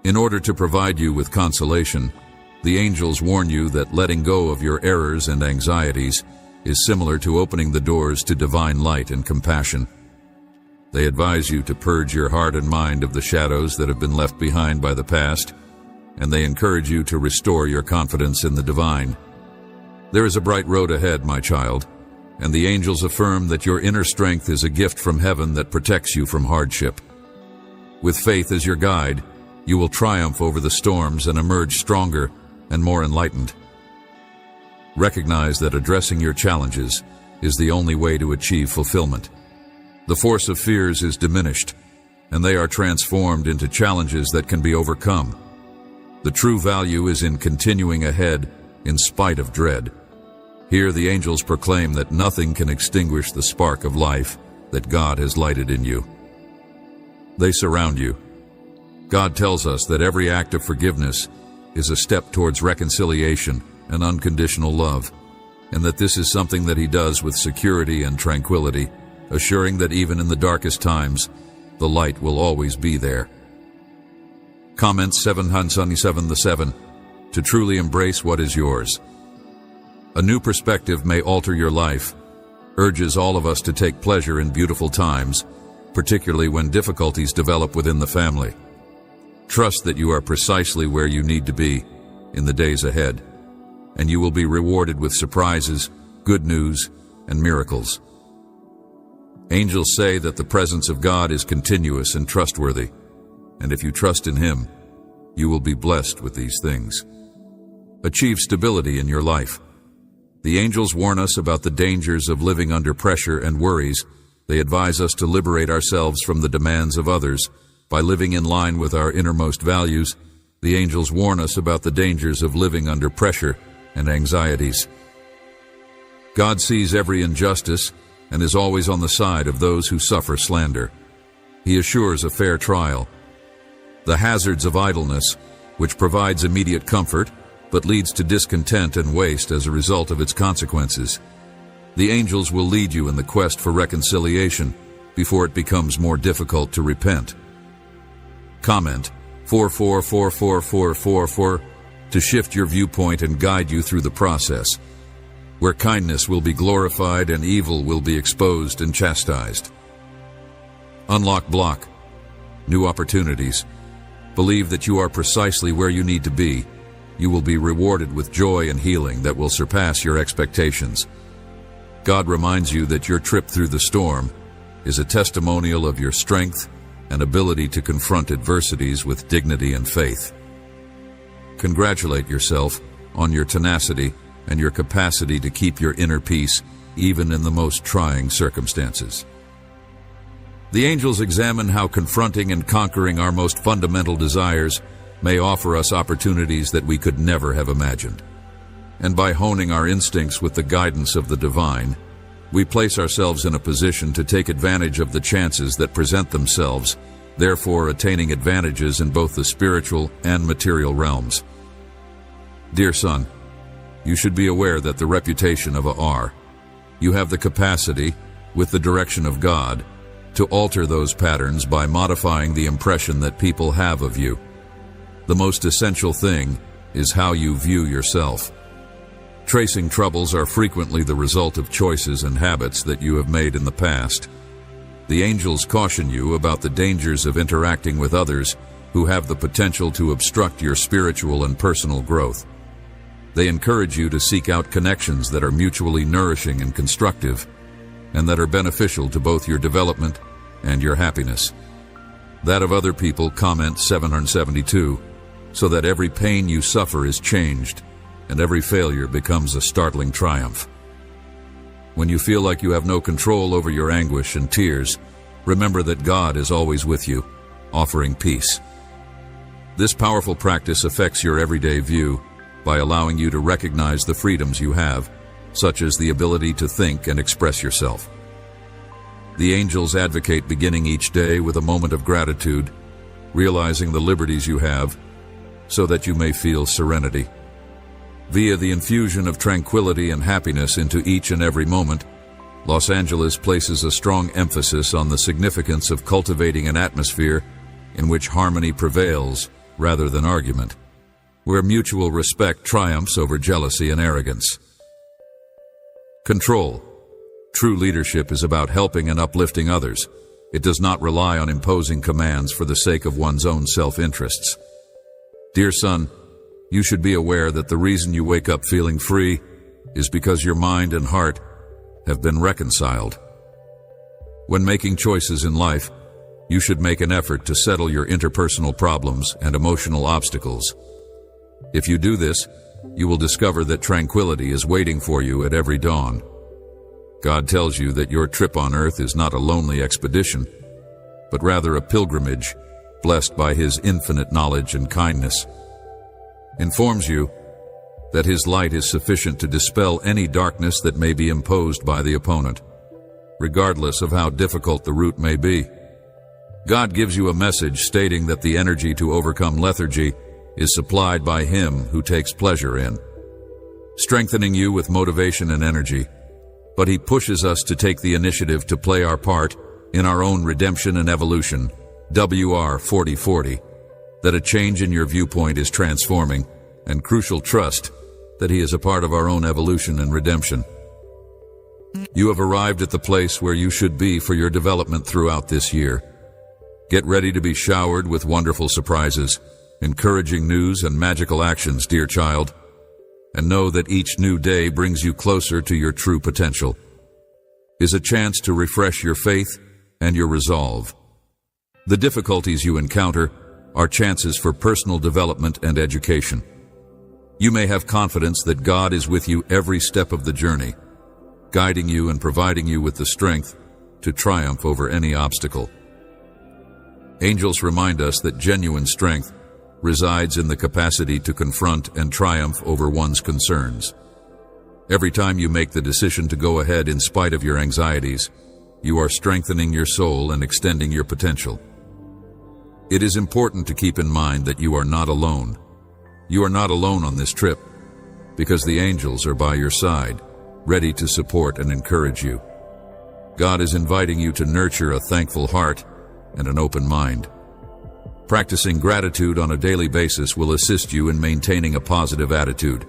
Speaker 1: In order to provide you with consolation, the angels warn you that letting go of your errors and anxieties is similar to opening the doors to divine light and compassion. They advise you to purge your heart and mind of the shadows that have been left behind by the past, and they encourage you to restore your confidence in the divine. There is a bright road ahead, my child, and the angels affirm that your inner strength is a gift from heaven that protects you from hardship. With faith as your guide, you will triumph over the storms and emerge stronger and more enlightened. Recognize that addressing your challenges is the only way to achieve fulfillment. The force of fears is diminished, and they are transformed into challenges that can be overcome. The true value is in continuing ahead in spite of dread. Here the angels proclaim that nothing can extinguish the spark of life that God has lighted in you. They surround you. God tells us that every act of forgiveness is a step towards reconciliation and unconditional love, and that this is something that He does with security and tranquility, assuring that even in the darkest times, the light will always be there. Comment 777-7. To truly embrace what is yours. A new perspective may alter your life, urges all of us to take pleasure in beautiful times, particularly when difficulties develop within the family. Trust that you are precisely where you need to be in the days ahead, and you will be rewarded with surprises, good news, and miracles. Angels say that the presence of God is continuous and trustworthy, and if you trust in Him, you will be blessed with these things. Achieve stability in your life. The angels warn us about the dangers of living under pressure and worries. They advise us to liberate ourselves from the demands of others by living in line with our innermost values. The angels warn us about the dangers of living under pressure and anxieties. God sees every injustice and is always on the side of those who suffer slander. He assures a fair trial. The hazards of idleness, which provides immediate comfort, but leads to discontent and waste as a result of its consequences. The angels will lead you in the quest for reconciliation before it becomes more difficult to repent. Comment 444444 to shift your viewpoint and guide you through the process, where kindness will be glorified and evil will be exposed and chastised. Unlock block. New opportunities. Believe that you are precisely where you need to be. You will be rewarded with joy and healing that will surpass your expectations. God reminds you that your trip through the storm is a testimonial of your strength and ability to confront adversities with dignity and faith. Congratulate yourself on your tenacity and your capacity to keep your inner peace even in the most trying circumstances. The angels examine how confronting and conquering our most fundamental desires may offer us opportunities that we could never have imagined. And by honing our instincts with the guidance of the divine, we place ourselves in a position to take advantage of the chances that present themselves, therefore attaining advantages in both the spiritual and material realms. Dear son, you should be aware that the reputation of you have the capacity, with the direction of God, to alter those patterns by modifying the impression that people have of you. The most essential thing is how you view yourself. Tracing troubles are frequently the result of choices and habits that you have made in the past. The angels caution you about the dangers of interacting with others who have the potential to obstruct your spiritual and personal growth. They encourage you to seek out connections that are mutually nourishing and constructive, and that are beneficial to both your development and your happiness. That of other people, comment 772, so that every pain you suffer is changed, and every failure becomes a startling triumph. When you feel like you have no control over your anguish and tears, remember that God is always with you, offering peace. This powerful practice affects your everyday view by allowing you to recognize the freedoms you have, such as the ability to think and express yourself. The angels advocate beginning each day with a moment of gratitude, realizing the liberties you have, so that you may feel serenity. Via the infusion of tranquility and happiness into each and every moment, Los Angeles places a strong emphasis on the significance of cultivating an atmosphere in which harmony prevails rather than argument, where mutual respect triumphs over jealousy and arrogance. Control. True leadership is about helping and uplifting others. It does not rely on imposing commands for the sake of one's own self-interests. Dear son, you should be aware that the reason you wake up feeling free is because your mind and heart have been reconciled. When making choices in life, you should make an effort to settle your interpersonal problems and emotional obstacles. If you do this, you will discover that tranquility is waiting for you at every dawn. God tells you that your trip on earth is not a lonely expedition, but rather a pilgrimage blessed by His infinite knowledge and kindness. Informs you that His light is sufficient to dispel any darkness that may be imposed by the opponent, regardless of how difficult the route may be. God gives you a message stating that the energy to overcome lethargy is supplied by Him who takes pleasure in, strengthening you with motivation and energy. But He pushes us to take the initiative to play our part in our own redemption and evolution. WR 4040. That a change in your viewpoint is transforming, and crucial trust that He is a part of our own evolution and redemption. You have arrived at the place where you should be for your development throughout this year. Get ready to be showered with wonderful surprises, encouraging news and magical actions, dear child, and know that each new day brings you closer to your true potential. Is a chance to refresh your faith and your resolve. The difficulties you encounter are chances for personal development and education. You may have confidence that God is with you every step of the journey, guiding you and providing you with the strength to triumph over any obstacle. Angels remind us that genuine strength resides in the capacity to confront and triumph over one's concerns. Every time you make the decision to go ahead in spite of your anxieties, you are strengthening your soul and extending your potential. It is important to keep in mind that you are not alone. You are not alone on this trip, because the angels are by your side, ready to support and encourage you. God is inviting you to nurture a thankful heart and an open mind. Practicing gratitude on a daily basis will assist you in maintaining a positive attitude.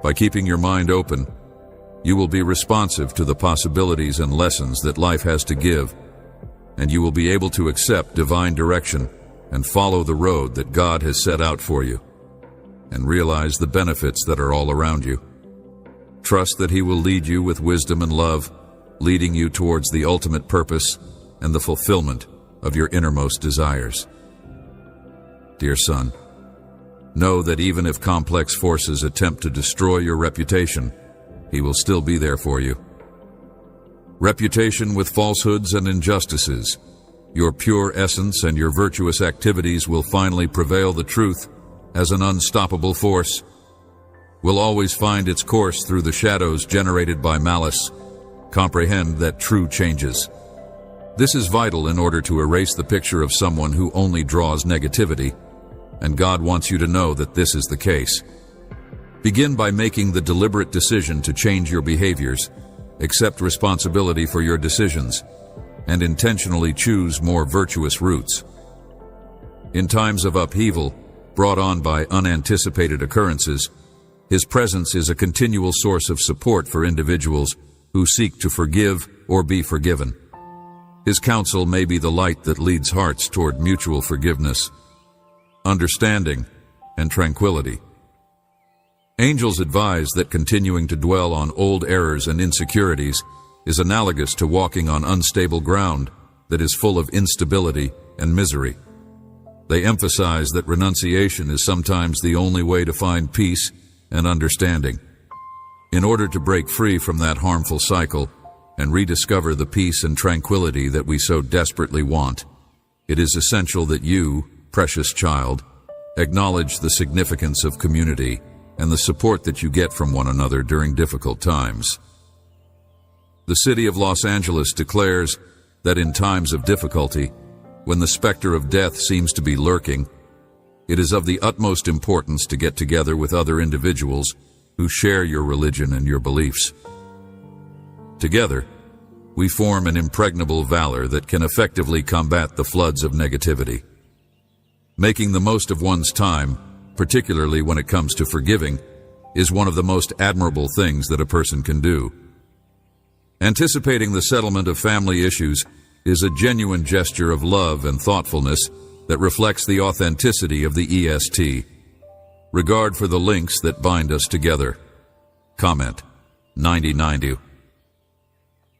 Speaker 1: By keeping your mind open, you will be responsive to the possibilities and lessons that life has to give, and you will be able to accept divine direction and follow the road that God has set out for you, and realize the benefits that are all around you. Trust that He will lead you with wisdom and love, leading you towards the ultimate purpose and the fulfillment of your innermost desires. Dear son, know that even if complex forces attempt to destroy your reputation, He will still be there for you. Reputation with falsehoods and injustices, your pure essence and your virtuous activities will finally prevail. The truth, as an unstoppable force, will always find its course through the shadows generated by malice. Comprehend that true changes. This is vital in order to erase the picture of someone who only draws negativity, and God wants you to know that this is the case. Begin by making the deliberate decision to change your behaviors, accept responsibility for your decisions, and intentionally choose more virtuous routes. In times of upheaval, brought on by unanticipated occurrences, His presence is a continual source of support for individuals who seek to forgive or be forgiven. His counsel may be the light that leads hearts toward mutual forgiveness, understanding, and tranquility. Angels advise that continuing to dwell on old errors and insecurities is analogous to walking on unstable ground that is full of instability and misery. They emphasize that renunciation is sometimes the only way to find peace and understanding. In order to break free from that harmful cycle and rediscover the peace and tranquility that we so desperately want, it is essential that you, precious child, acknowledge the significance of community and the support that you get from one another during difficult times. The city of Los Angeles declares that in times of difficulty, when the specter of death seems to be lurking, it is of the utmost importance to get together with other individuals who share your religion and your beliefs. Together, we form an impregnable valor that can effectively combat the floods of negativity. Making the most of one's time, particularly when it comes to forgiving, is one of the most admirable things that a person can do. Anticipating the settlement of family issues is a genuine gesture of love and thoughtfulness that reflects the authenticity of the EST. Regard for the links that bind us together. Comment 9090.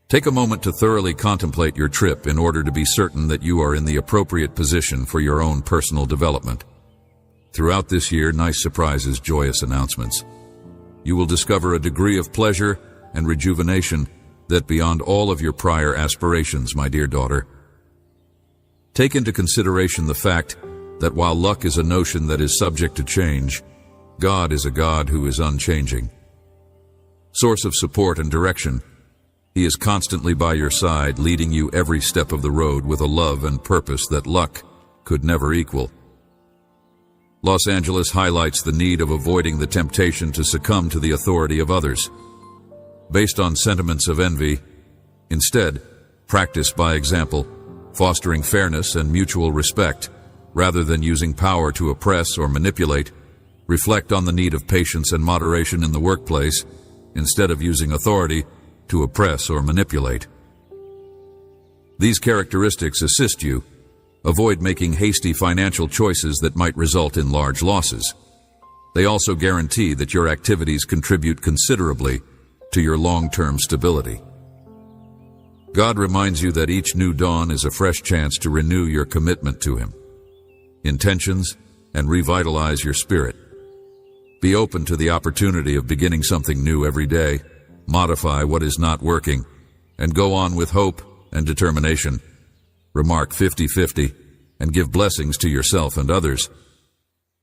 Speaker 1: Take a moment to thoroughly contemplate your trip in order to be certain that you are in the appropriate position for your own personal development. Throughout this year, nice surprises, joyous announcements. You will discover a degree of pleasure and rejuvenation that beyond all of your prior aspirations, my dear daughter. Take into consideration the fact that while luck is a notion that is subject to change, God is a God who is unchanging. Source of support and direction, He is constantly by your side, leading you every step of the road with a love and purpose that luck could never equal. Los Angeles highlights the need of avoiding the temptation to succumb to the authority of others, based on sentiments of envy. Instead, practice by example, fostering fairness and mutual respect, rather than using power to oppress or manipulate. Reflect on the need of patience and moderation in the workplace. Instead of using authority, to oppress or manipulate. These characteristics assist you. Avoid making hasty financial choices that might result in large losses. They also guarantee that your activities contribute considerably to your long-term stability. God reminds you that each new dawn is a fresh chance to renew your commitment to Him, intentions, and revitalize your spirit. Be open to the opportunity of beginning something new every day, modify what is not working, and go on with hope and determination. Remark 50-50 and give blessings to yourself and others.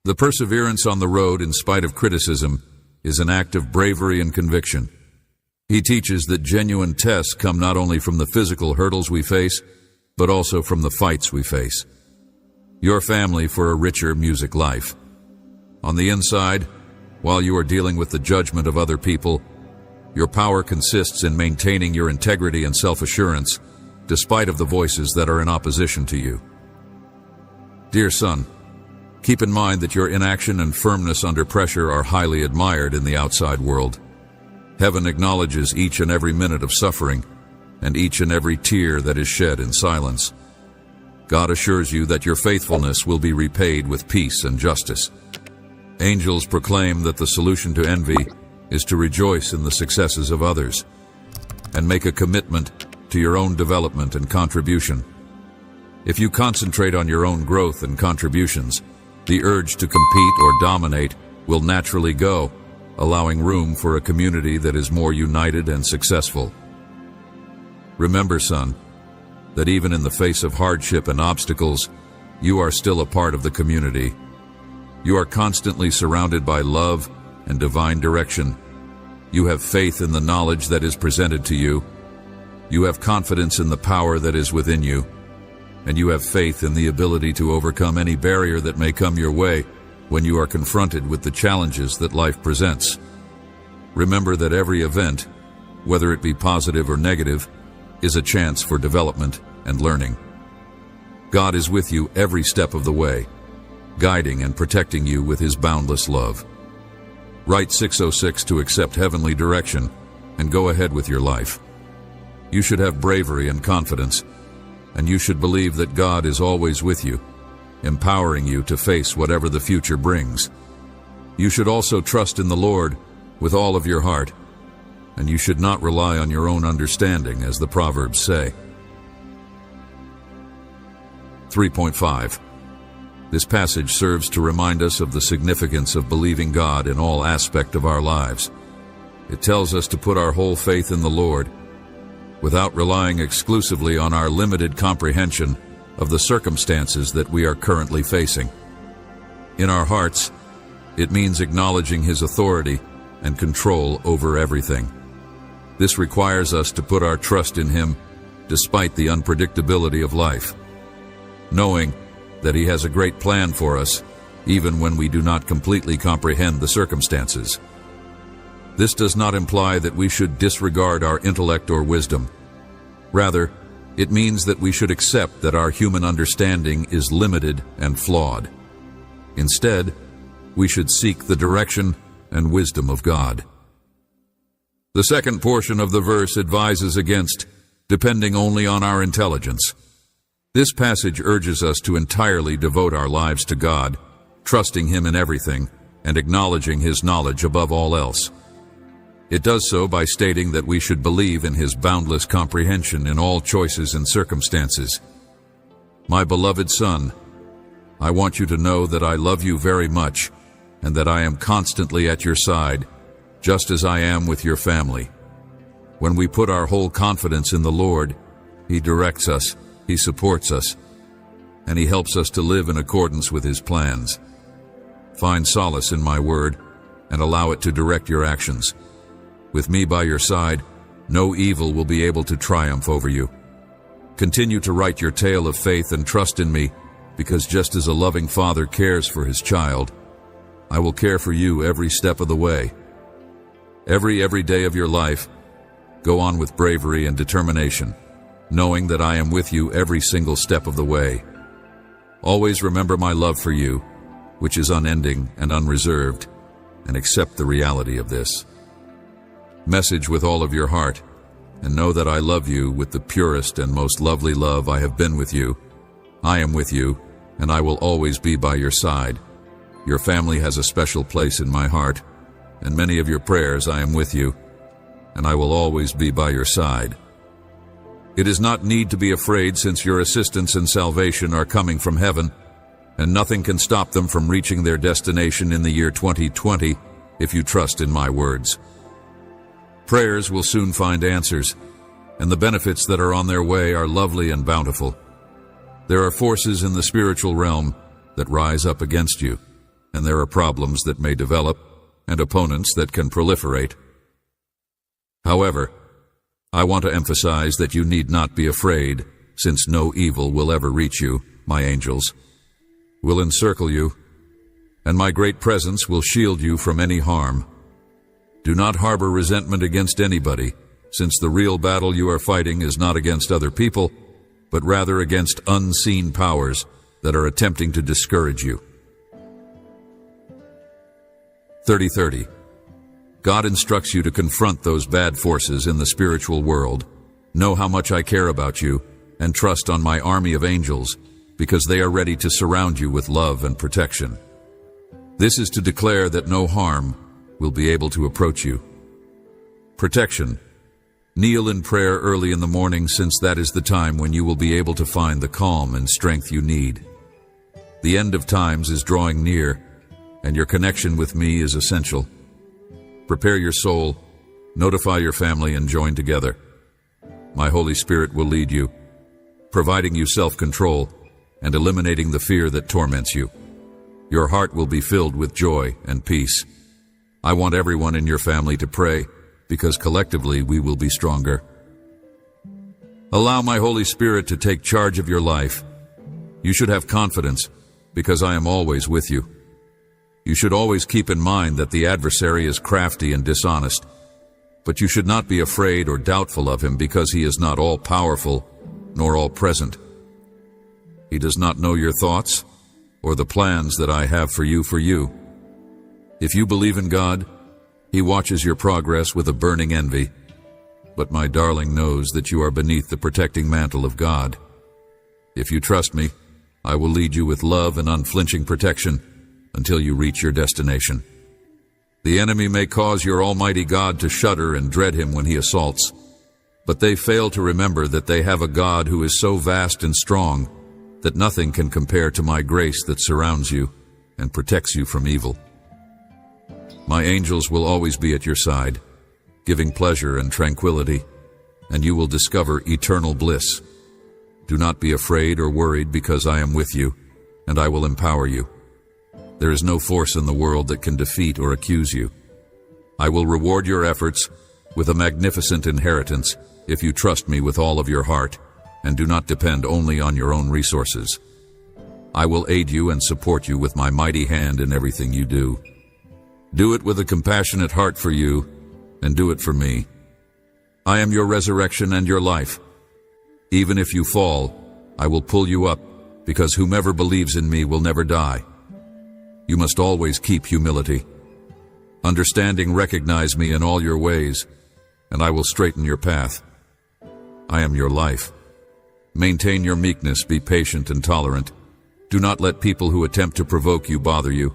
Speaker 1: The perseverance on the road in spite of criticism is an act of bravery and conviction. He teaches that genuine tests come not only from the physical hurdles we face, but also from the fights we face. Your family for a richer music life. On the inside, while you are dealing with the judgment of other people, your power consists in maintaining your integrity and self-assurance, despite of the voices that are in opposition to you. Dear son, keep in mind that your inaction and firmness under pressure are highly admired in the outside world. Heaven acknowledges each and every minute of suffering and each and every tear that is shed in silence. God assures you that your faithfulness will be repaid with peace and justice. Angels proclaim that the solution to envy is to rejoice in the successes of others and make a commitment to your own development and contribution. If you concentrate on your own growth and contributions, the urge to compete or dominate will naturally go, allowing room for a community that is more united and successful. Remember, son, that even in the face of hardship and obstacles, you are still a part of the community. You are constantly surrounded by love and divine direction. You have faith in the knowledge that is presented to you. You have confidence in the power that is within you. And you have faith in the ability to overcome any barrier that may come your way when you are confronted with the challenges that life presents. Remember that every event, whether it be positive or negative, is a chance for development and learning. God is with you every step of the way, guiding and protecting you with His boundless love. Write 606 to accept heavenly direction and go ahead with your life. You should have bravery and confidence, and you should believe that God is always with you, empowering you to face whatever the future brings. You should also trust in the Lord with all of your heart, and you should not rely on your own understanding, as the Proverbs say. 3.5. This passage serves to remind us of the significance of believing God in all aspects of our lives. It tells us to put our whole faith in the Lord, without relying exclusively on our limited comprehension of the circumstances that we are currently facing. In our hearts, it means acknowledging His authority and control over everything. This requires us to put our trust in Him despite the unpredictability of life, knowing that He has a great plan for us even when we do not completely comprehend the circumstances. This does not imply that we should disregard our intellect or wisdom. Rather, it means that we should accept that our human understanding is limited and flawed. Instead, we should seek the direction and wisdom of God. The second portion of the verse advises against depending only on our intelligence. This passage urges us to entirely devote our lives to God, trusting Him in everything and acknowledging His knowledge above all else. It does so by stating that we should believe in His boundless comprehension in all choices and circumstances. My beloved son, I want you to know that I love you very much and that I am constantly at your side, just as I am with your family. When we put our whole confidence in the Lord, He directs us, He supports us, and He helps us to live in accordance with His plans. Find solace in my word and allow it to direct your actions. With me by your side, no evil will be able to triumph over you. Continue to write your tale of faith and trust in me, because just as a loving father cares for his child, I will care for you every step of the way. Every day of your life, go on with bravery and determination, knowing that I am with you every single step of the way. Always remember my love for you, which is unending and unreserved, and accept the reality of this. Message with all of your heart, and know that I love you with the purest and most lovely love I have been with you. I am with you, and I will always be by your side. Your family has a special place in my heart, and many of your prayers I am with you, and I will always be by your side. It is not need to be afraid, since your assistance and salvation are coming from heaven, and nothing can stop them from reaching their destination in the year 2020 if you trust in my words. Prayers will soon find answers, and the benefits that are on their way are lovely and bountiful. There are forces in the spiritual realm that rise up against you, and there are problems that may develop and opponents that can proliferate. However, I want to emphasize that you need not be afraid, since no evil will ever reach you. My angels will encircle you, and my great presence will shield you from any harm. Do not harbor resentment against anybody, since the real battle you are fighting is not against other people, but rather against unseen powers that are attempting to discourage you. 30:30. God instructs you to confront those bad forces in the spiritual world. Know how much I care about you, and trust on my army of angels, because they are ready to surround you with love and protection. This is to declare that no harm will be able to approach you. Protection. Kneel in prayer early in the morning, since that is the time when you will be able to find the calm and strength you need. The end of times is drawing near, and your connection with me is essential. Prepare your soul, notify your family, and join together. My Holy Spirit will lead you, providing you self-control and eliminating the fear that torments you. Your heart will be filled with joy and peace. I want everyone in your family to pray, because collectively we will be stronger. Allow my Holy Spirit to take charge of your life. You should have confidence, because I am always with you. You should always keep in mind that the adversary is crafty and dishonest, but you should not be afraid or doubtful of him, because he is not all-powerful nor all-present. He does not know your thoughts or the plans that I have for you. If you believe in God, He watches your progress with a burning envy, but my darling knows that you are beneath the protecting mantle of God. If you trust me, I will lead you with love and unflinching protection until you reach your destination. The enemy may cause your Almighty God to shudder and dread him when he assaults, but they fail to remember that they have a God who is so vast and strong that nothing can compare to my grace that surrounds you and protects you from evil. My angels will always be at your side, giving pleasure and tranquility, and you will discover eternal bliss. Do not be afraid or worried, because I am with you, and I will empower you. There is no force in the world that can defeat or accuse you. I will reward your efforts with a magnificent inheritance if you trust me with all of your heart and do not depend only on your own resources. I will aid you and support you with my mighty hand in everything you do. Do it with a compassionate heart for you, and do it for me. I am your resurrection and your life. Even if you fall, I will pull you up, because whomever believes in me will never die. You must always keep humility. Understanding, recognize me in all your ways, and I will straighten your path. I am your life. Maintain your meekness, be patient and tolerant. Do not let people who attempt to provoke you bother you.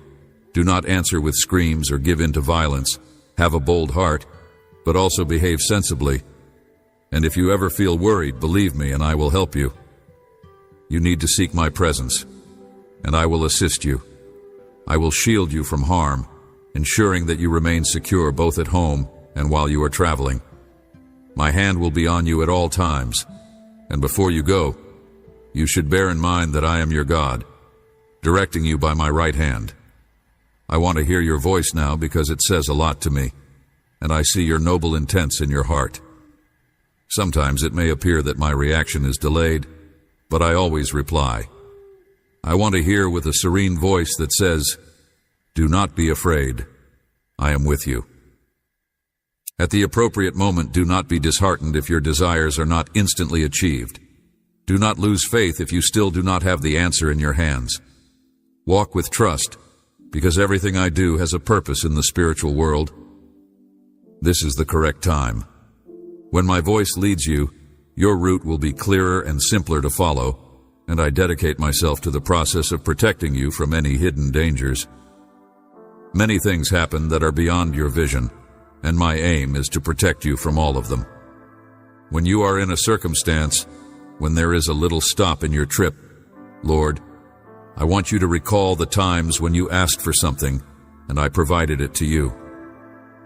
Speaker 1: Do not answer with screams or give in to violence. Have a bold heart, but also behave sensibly. And if you ever feel worried, believe me, and I will help you. You need to seek my presence, and I will assist you. I will shield you from harm, ensuring that you remain secure both at home and while you are traveling. My hand will be on you at all times, and before you go, you should bear in mind that I am your God, directing you by my right hand. I want to hear your voice now, because it says a lot to me, and I see your noble intents in your heart. Sometimes it may appear that my reaction is delayed, but I always reply. I want to hear with a serene voice that says, "Do not be afraid. I am with you." At the appropriate moment, do not be disheartened if your desires are not instantly achieved. Do not lose faith if you still do not have the answer in your hands. Walk with trust, because everything I do has a purpose in the spiritual world. This is the correct time. When my voice leads you, your route will be clearer and simpler to follow, and I dedicate myself to the process of protecting you from any hidden dangers. Many things happen that are beyond your vision, and my aim is to protect you from all of them. When you are in a circumstance, when there is a little stop in your trip, Lord, I want you to recall the times when you asked for something, and I provided it to you.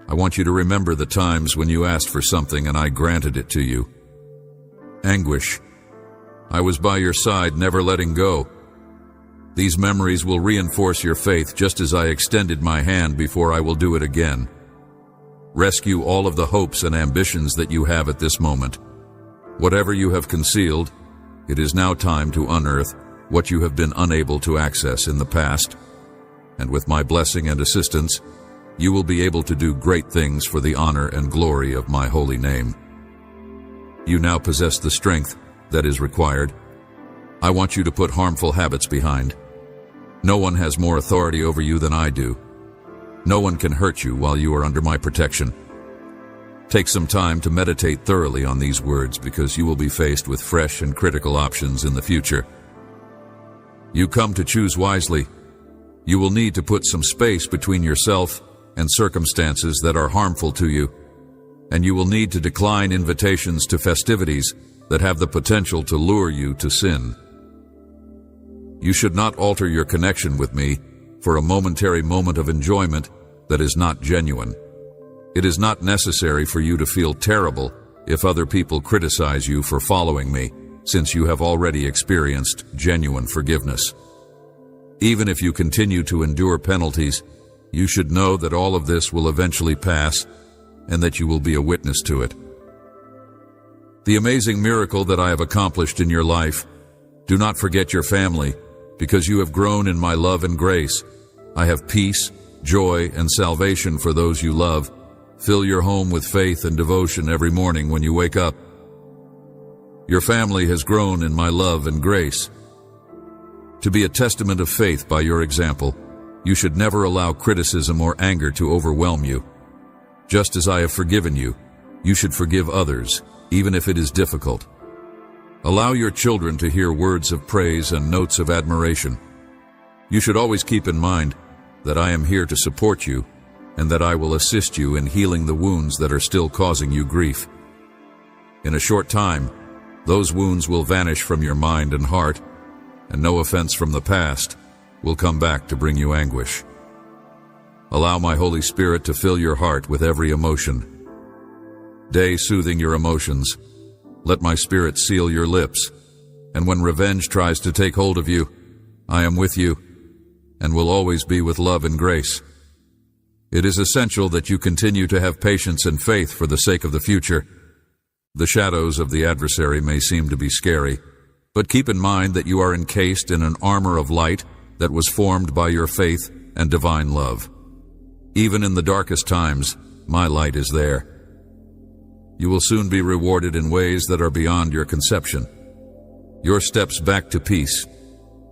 Speaker 1: I want you to remember the times when you asked for something and I granted it to you. Anguish, I was by your side, never letting go. These memories will reinforce your faith just as I extended my hand before I will do it again. Rescue all of the hopes and ambitions that you have at this moment. Whatever you have concealed, it is now time to unearth what you have been unable to access in the past, and with my blessing and assistance, you will be able to do great things for the honor and glory of my holy name. You now possess the strength that is required. I want you to put harmful habits behind. No one has more authority over you than I do. No one can hurt you while you are under my protection. Take some time to meditate thoroughly on these words because you will be faced with fresh and critical options in the future. You come to choose wisely. You will need to put some space between yourself and circumstances that are harmful to you, and you will need to decline invitations to festivities that have the potential to lure you to sin. You should not alter your connection with me for a momentary moment of enjoyment that is not genuine. It is not necessary for you to feel terrible if other people criticize you for following me, since you have already experienced genuine forgiveness. Even if you continue to endure penalties, you should know that all of this will eventually pass and that you will be a witness to it. The amazing miracle that I have accomplished in your life, do not forget your family, because you have grown in my love and grace. I have peace, joy, and salvation for those you love. Fill your home with faith and devotion every morning when you wake up. Your family has grown in my love and grace. To be a testament of faith by your example, you should never allow criticism or anger to overwhelm you. Just as I have forgiven you, you should forgive others, even if it is difficult. Allow your children to hear words of praise and notes of admiration. You should always keep in mind that I am here to support you and that I will assist you in healing the wounds that are still causing you grief. In a short time, those wounds will vanish from your mind and heart, and no offense from the past will come back to bring you anguish. Allow my Holy Spirit to fill your heart with every emotion. Day soothing your emotions, let my Spirit seal your lips, and when revenge tries to take hold of you, I am with you, and will always be with love and grace. It is essential that you continue to have patience and faith for the sake of the future. The shadows of the adversary may seem to be scary, but keep in mind that you are encased in an armor of light that was formed by your faith and divine love. Even in the darkest times, my light is there. You will soon be rewarded in ways that are beyond your conception. Your steps back to peace,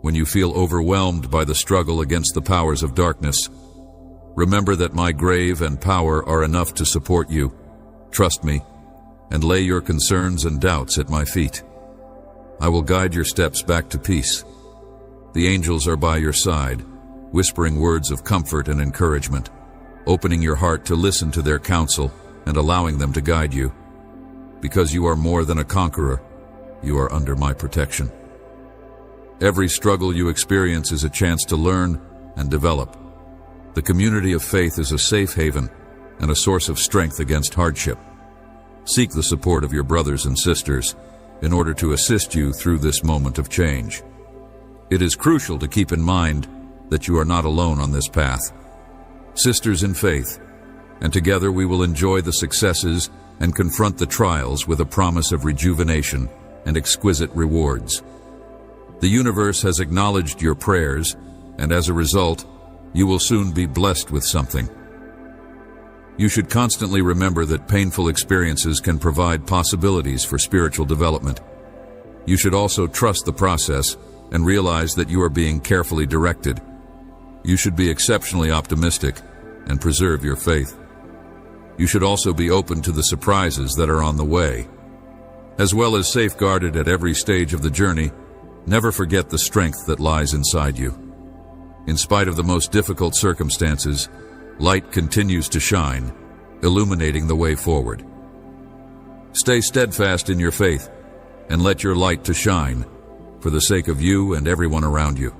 Speaker 1: when you feel overwhelmed by the struggle against the powers of darkness, remember that my grave and power are enough to support you. Trust me, and lay your concerns and doubts at my feet. I will guide your steps back to peace. The angels are by your side, whispering words of comfort and encouragement, opening your heart to listen to their counsel and allowing them to guide you. Because you are more than a conqueror, you are under my protection. Every struggle you experience is a chance to learn and develop. The community of faith is a safe haven and a source of strength against hardship. Seek the support of your brothers and sisters in order to assist you through this moment of change. It is crucial to keep in mind that you are not alone on this path. Sisters in faith, and together we will enjoy the successes and confront the trials with a promise of rejuvenation and exquisite rewards. The universe has acknowledged your prayers, and as a result, you will soon be blessed with something. You should constantly remember that painful experiences can provide possibilities for spiritual development. You should also trust the process and realize that you are being carefully directed. You should be exceptionally optimistic and preserve your faith. you should also be open to the surprises that are on the way. As well as safeguarded at every stage of the journey, never forget the strength that lies inside you. In spite of the most difficult circumstances, light continues to shine, illuminating the way forward. Stay steadfast in your faith and let your light to shine for the sake of you and everyone around you.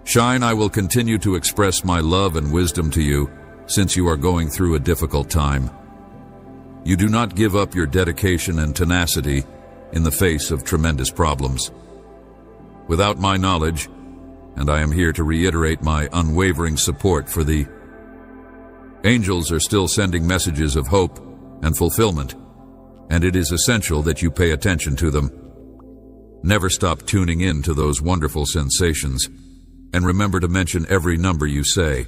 Speaker 1: Shine, I will continue to express my love and wisdom to you since you are going through a difficult time. You do not give up your dedication and tenacity in the face of tremendous problems. Without my knowledge, and I am here to reiterate my unwavering support for the angels are still sending messages of hope and fulfillment, and it is essential that you pay attention to them. Never stop tuning in to those wonderful sensations, and remember to mention every number you say.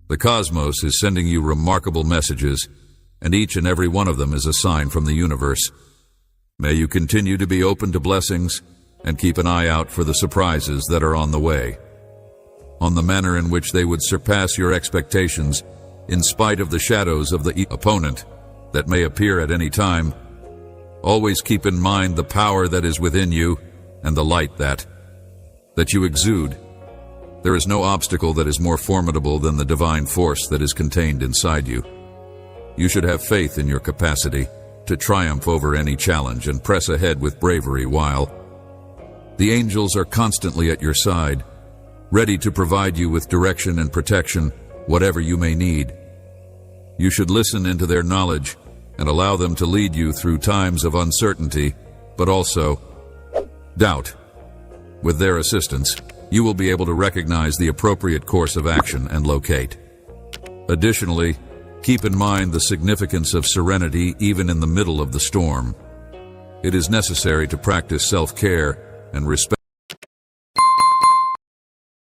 Speaker 1: The cosmos is sending you remarkable messages, and each and every one of them is a sign from the universe. May you continue to be open to blessings and keep an eye out for the surprises that are on the way, on the manner in which they would surpass your expectations in spite of the shadows of the opponent that may appear at any time. Always keep in mind the power that is within you and the light that you exude. There is no obstacle that is more formidable than the divine force that is contained inside you. You should have faith in your capacity to triumph over any challenge and press ahead with bravery while the angels are constantly at your side, ready to provide you with direction and protection, whatever you may need. You should listen into their knowledge and allow them to lead you through times of uncertainty, but also doubt. With their assistance, you will be able to recognize the appropriate course of action and locate. Additionally, keep in mind the significance of serenity even in the middle of the storm. It is necessary to practice self-care and respect